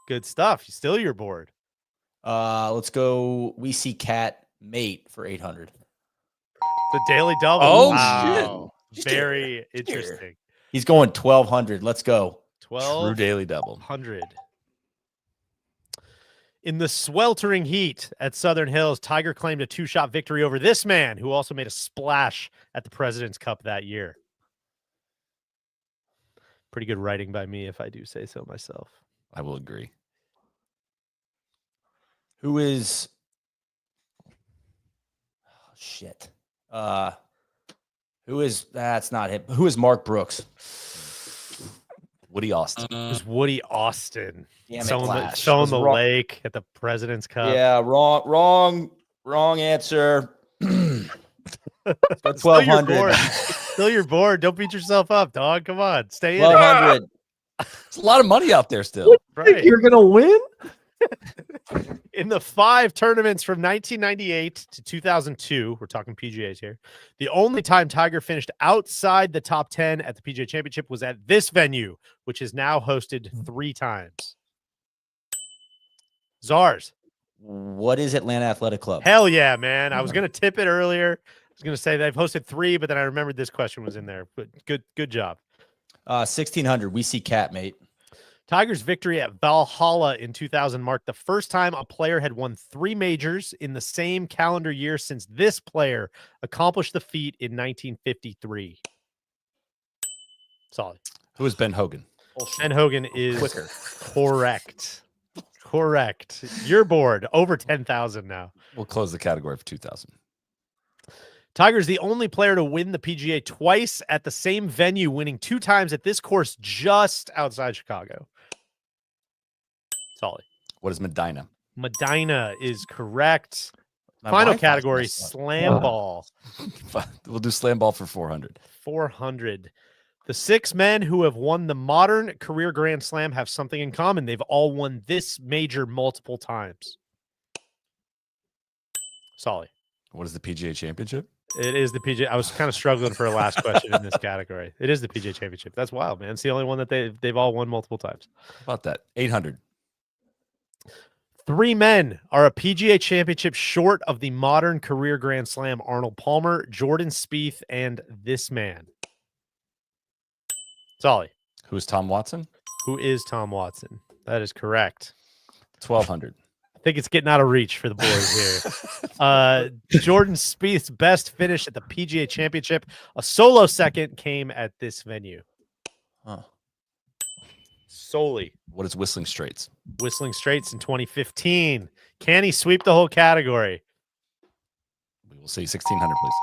Good stuff. He's still your board. Let's go. We see Cat, mate, for 800. The daily double. Oh, wow. shit. Very interesting. He's going 1200. Let's go. True daily double. 1,200. In the sweltering heat at Southern Hills, Tiger claimed a 2-shot victory over this man, who also made a splash at the President's Cup that year. Pretty good writing by me, if I do say so myself. I will agree. Who is? Oh, shit. Who is? That's not him. Who is Mark Brooks? Woody Austin. It was Woody Austin. Damn it, Showing Flash. the Was wrong. lake at the President's Cup. Yeah, wrong answer. Still your 1200. board. Still your board. Don't beat yourself up, dog. Come on. Stay in it. 1200. There's a lot of money out there still. Right. You're gonna win? In the 5 tournaments from 1998 to 2002, we're talking PGAs here, the only time Tiger finished outside the top 10 at the PGA Championship was at this venue, which is now hosted 3 times. Czars. What is Atlanta Athletic Club? Hell yeah, man. I was going to tip it earlier. I was going to say they've hosted 3, but then I remembered this question was in there. But good job. 1600. We see Cat, mate. Tiger's victory at Valhalla in 2000 marked the first time a player had won 3 majors in the same calendar year since this player accomplished the feat in 1953. Solid. Who is Ben Hogan? Ben Hogan is correct. Correct. You're bored. Over 10,000 now. We'll close the category for 2,000. Tiger's the only player to win the PGA twice at the same venue, winning 2 times at this course just outside Chicago. Solid. What is Medina? Medina is correct. My Final Wi-Fi's category, messed up. slam ball. We'll do slam ball for 400. 400. The 6 men who have won the modern career Grand Slam have something in common. They've all won this major multiple times. Solid. What is the PGA Championship? It is the PGA. I was kind of struggling for a last question in this category. It is the PGA Championship. That's wild, man. It's the only one that they've all won multiple times. How about that? 800. 3 men are a PGA Championship short of the modern career Grand Slam. Arnold Palmer, Jordan Spieth, and this man. Solly. Who is Tom Watson? Who is Tom Watson? That is correct. 1,200. I think it's getting out of reach for the boys here. Jordan Spieth's best finish at the PGA Championship, a solo second, came at this venue. Huh. Solely. What is Whistling Straits? Whistling Straits in 2015. Can he sweep the whole category? We will say 1,600, please.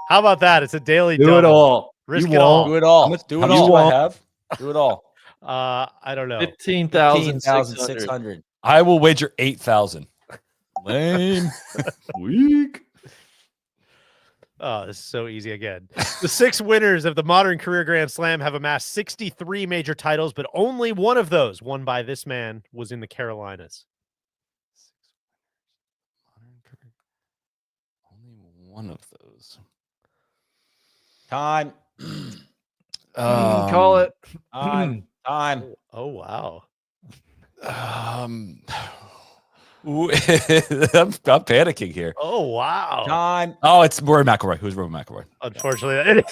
How about that? It's a daily Do double. it all. Risk You it all. Do it all. Do how it much all. do I have? Do it all. I don't know. 15,600. 15,600. I will wager 8,000. Lame. Weak. Oh, this is so easy again. The 6 winners of the modern career Grand Slam have amassed 63 major titles, but only one of those, won by this man, was in the Carolinas. Only one of those. Time. Call it. Time. Oh, wow. I'm panicking here. Oh, wow. Time. Oh, it's Rory McIlroy. Who's Rory McIlroy? Unfortunately,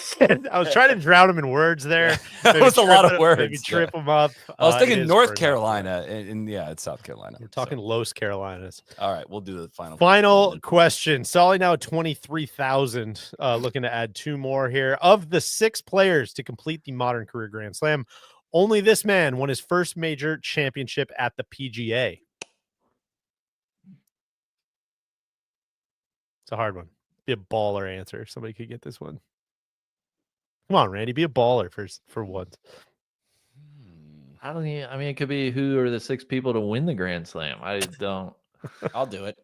I was trying to drown him in words there. That was a lot of words. Maybe trip him up. I was It thinking is North Rory Carolina, and yeah, it's South Carolina. We're talking Los Carolinas. All right, we'll do the final. Final question. Solly now at 23,000. Looking to add 2 more here. Of the 6 players to complete the modern career Grand Slam, only this man won his first major championship at the PGA. It's a hard one. Be a baller answer. Somebody could get this one. Come on, Randy. Be a baller for once. I don't even, I mean, it could be who are the 6 people to win the Grand Slam. I don't. I'll do it.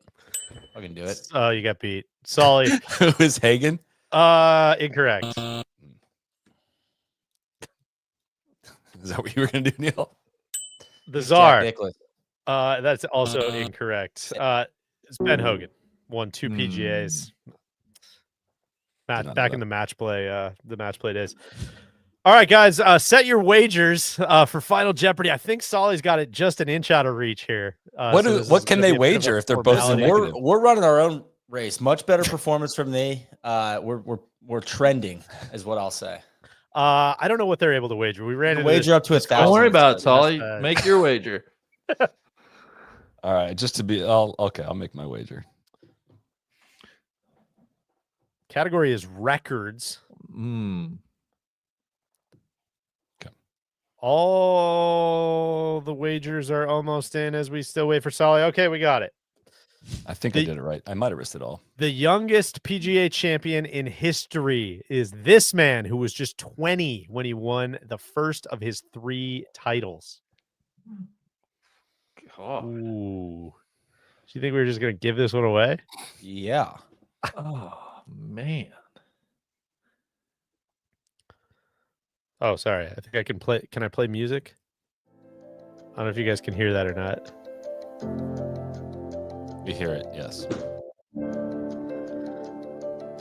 I can do it. Oh, you got beat. Solly. Who is Hagen? Incorrect. Is that what you were going to do, Neil? The Jack Czar. Nicklaus. That's also incorrect. It's Ben Hogan. Won 2 PGAs. Back in the match play days. All right, guys, set your wagers for Final Jeopardy. I think Solly's got it just an inch out of reach here. What can they wager if they're both so negative? We're running our own race. Much better performance from me. We're trending, is what I'll say. I don't know what they're able to wager. We ran into Wager up to 1,000. Don't worry about it, Solly. Make your wager. All right, just to be, I'll make my wager. Category is records. Okay. All the wagers are almost in as we still wait for Solly. Okay, we got it. I think I did it right. I might have risked it all. The youngest PGA champion in history is this man who was just 20 when he won the first of his 3 titles. God. Ooh. Do you think we were just going to give this one away? Yeah. Oh, man. Oh, sorry. I think I can play. Can I play music? I don't know if you guys can hear that or not. You hear it, yes.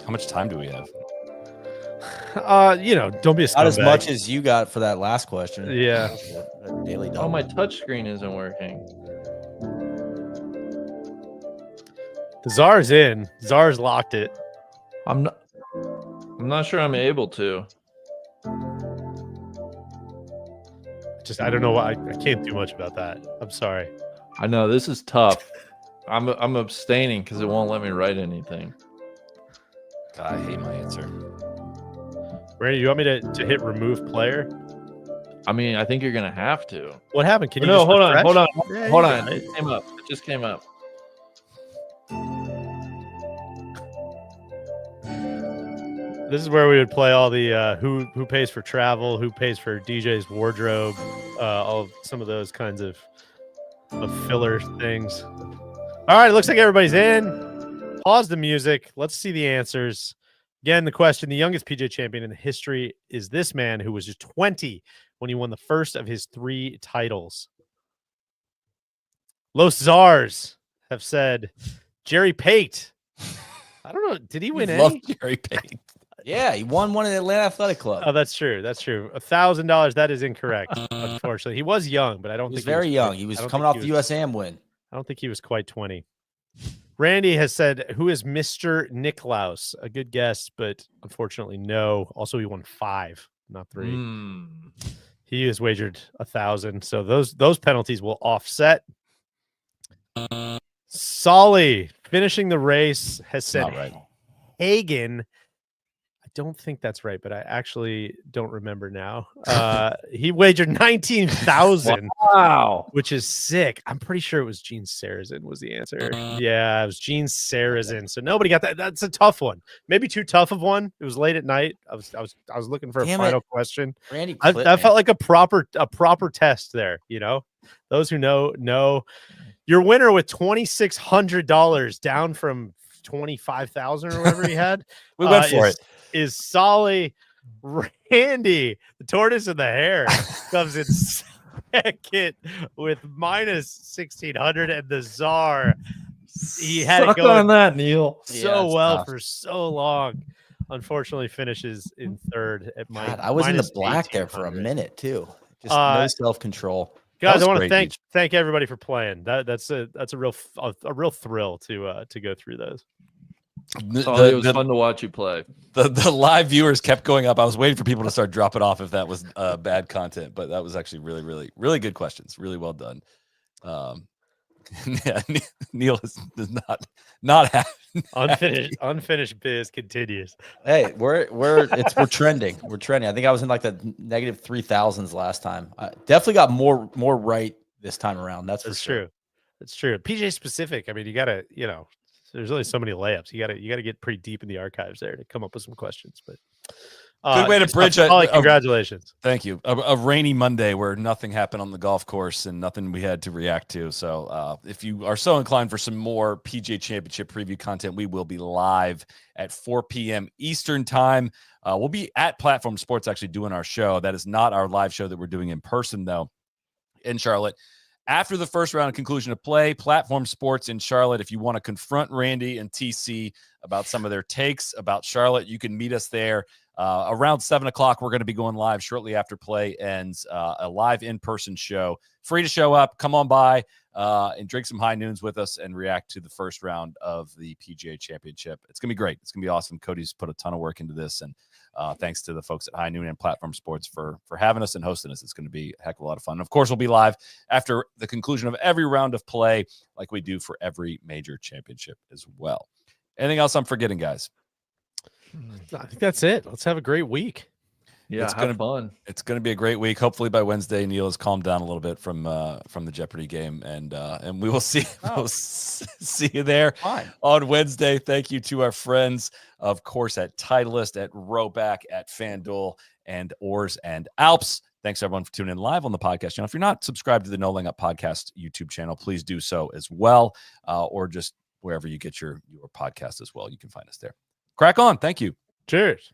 How much time do we have? Don't be a scumbag. Not as much as you got for that last question. Yeah. Daily Oh, double. my touch screen isn't working. The Czar's in. Czar's locked it. I'm not sure I'm able to. I don't know why. I can't do much about that. I'm sorry. I know this is tough. I'm abstaining because it won't let me write anything. God, I hate my answer. Randy, you want me to hit remove player? I mean, I think you're gonna have to. What happened? Can you No, just hold on, refresh? hold on, Yeah, hold you on. got it. It came up. It just came up. This is where we would play all the who pays for travel, who pays for DJ's wardrobe, some of those kinds of filler things. All right, it looks like everybody's in. Pause the music. Let's see the answers. Again, the question: the youngest PGA champion in the history is this man who was just 20 when he won the first of his 3 titles. Los Czars have said Jerry Pate. I don't know. Did he win any? Love Jerry Payne. Yeah, he won one in the Atlanta Athletic Club. Oh, that's true. That's true. $1,000. That is incorrect. Unfortunately, he was young, but I don't He was think very young. quite- He was I don't coming think off he the was- USAM win. I don't think he was quite 20. Randy has said, "Who is Mr. Nicklaus?" A good guess, but unfortunately, no. Also, he won 5, not 3. He has wagered 1,000, so those penalties will offset. Solly finishing the race has said Not right. Hagen. I don't think that's right, but I actually don't remember now. He wagered 19,000, Wow. which is sick. I'm pretty sure it was Gene Sarazen was the answer. Yeah, it was Gene Sarazen. So nobody got that. That's a tough one. Maybe too tough of one. It was late at night. I was looking for Damn a it. final question. Randy I Clip, felt like a proper test there. You know, those who know. Your winner with $2,600, down from 25,000 or whatever he had. We went for it. Is Solly. Randy, the tortoise and the hare, comes in second with minus 1,600, and the Czar, he had Suck it going on that, Neil. Yeah, so it's well tough. for so long. Unfortunately, finishes in third at God, I was in the minus black there for a 1,800. minute too. Just no self-control. Guys, I want to great, thank everybody for playing. That's a real thrill to go through those. It was fun to watch you play. The live viewers kept going up. I was waiting for people to start dropping off if that was bad content, but that was actually really, really, really good questions. Really well done. Yeah, Neil does not have unfinished biz continues. Hey, we're trending. We're trending. I think I was in like the negative 3,000s last time. I definitely got more right this time around. That's for sure. True. It's true. PJ specific. I mean, you gotta, there's only so many layups. You gotta get pretty deep in the archives there to come up with some questions. But good way to bridge it. Congratulations. Thank you. A rainy Monday where nothing happened on the golf course and nothing we had to react to. So if you are so inclined for some more PGA Championship preview content, we will be live at 4 p.m. Eastern time. We'll be at Platform Sports actually doing our show. That is not our live show that we're doing in person, though, in Charlotte. After the first round of conclusion of play, Platform Sports in Charlotte. If you want to confront Randy and TC about some of their takes about Charlotte, you can meet us there. Around 7 o'clock, we're going to be going live shortly after play ends, a live in-person show. Free to show up. Come on by and drink some high noons with us and react to the first round of the PGA Championship. It's going to be great. It's going to be awesome. Cody's put a ton of work into this, and thanks to the folks at High Noon and Platform Sports for having us and hosting us. It's going to be a heck of a lot of fun. And of course, we'll be live after the conclusion of every round of play like we do for every major championship as well. Anything else I'm forgetting, guys? I think that's it. Let's have a great week. Yeah, It's have fun. It's going to be a great week. Hopefully by Wednesday, Neil has calmed down a little bit from the Jeopardy game, and we will see. We'll see you there on Wednesday. Thank you to our friends, of course, at Titleist, at Rowback, at FanDuel, and Oars and Alps. Thanks everyone for tuning in live on the podcast channel. If you're not subscribed to the No Laying Up Podcast YouTube channel, please do so as well, or just wherever you get your podcast as well. You can find us there. Crack on. Thank you. Cheers.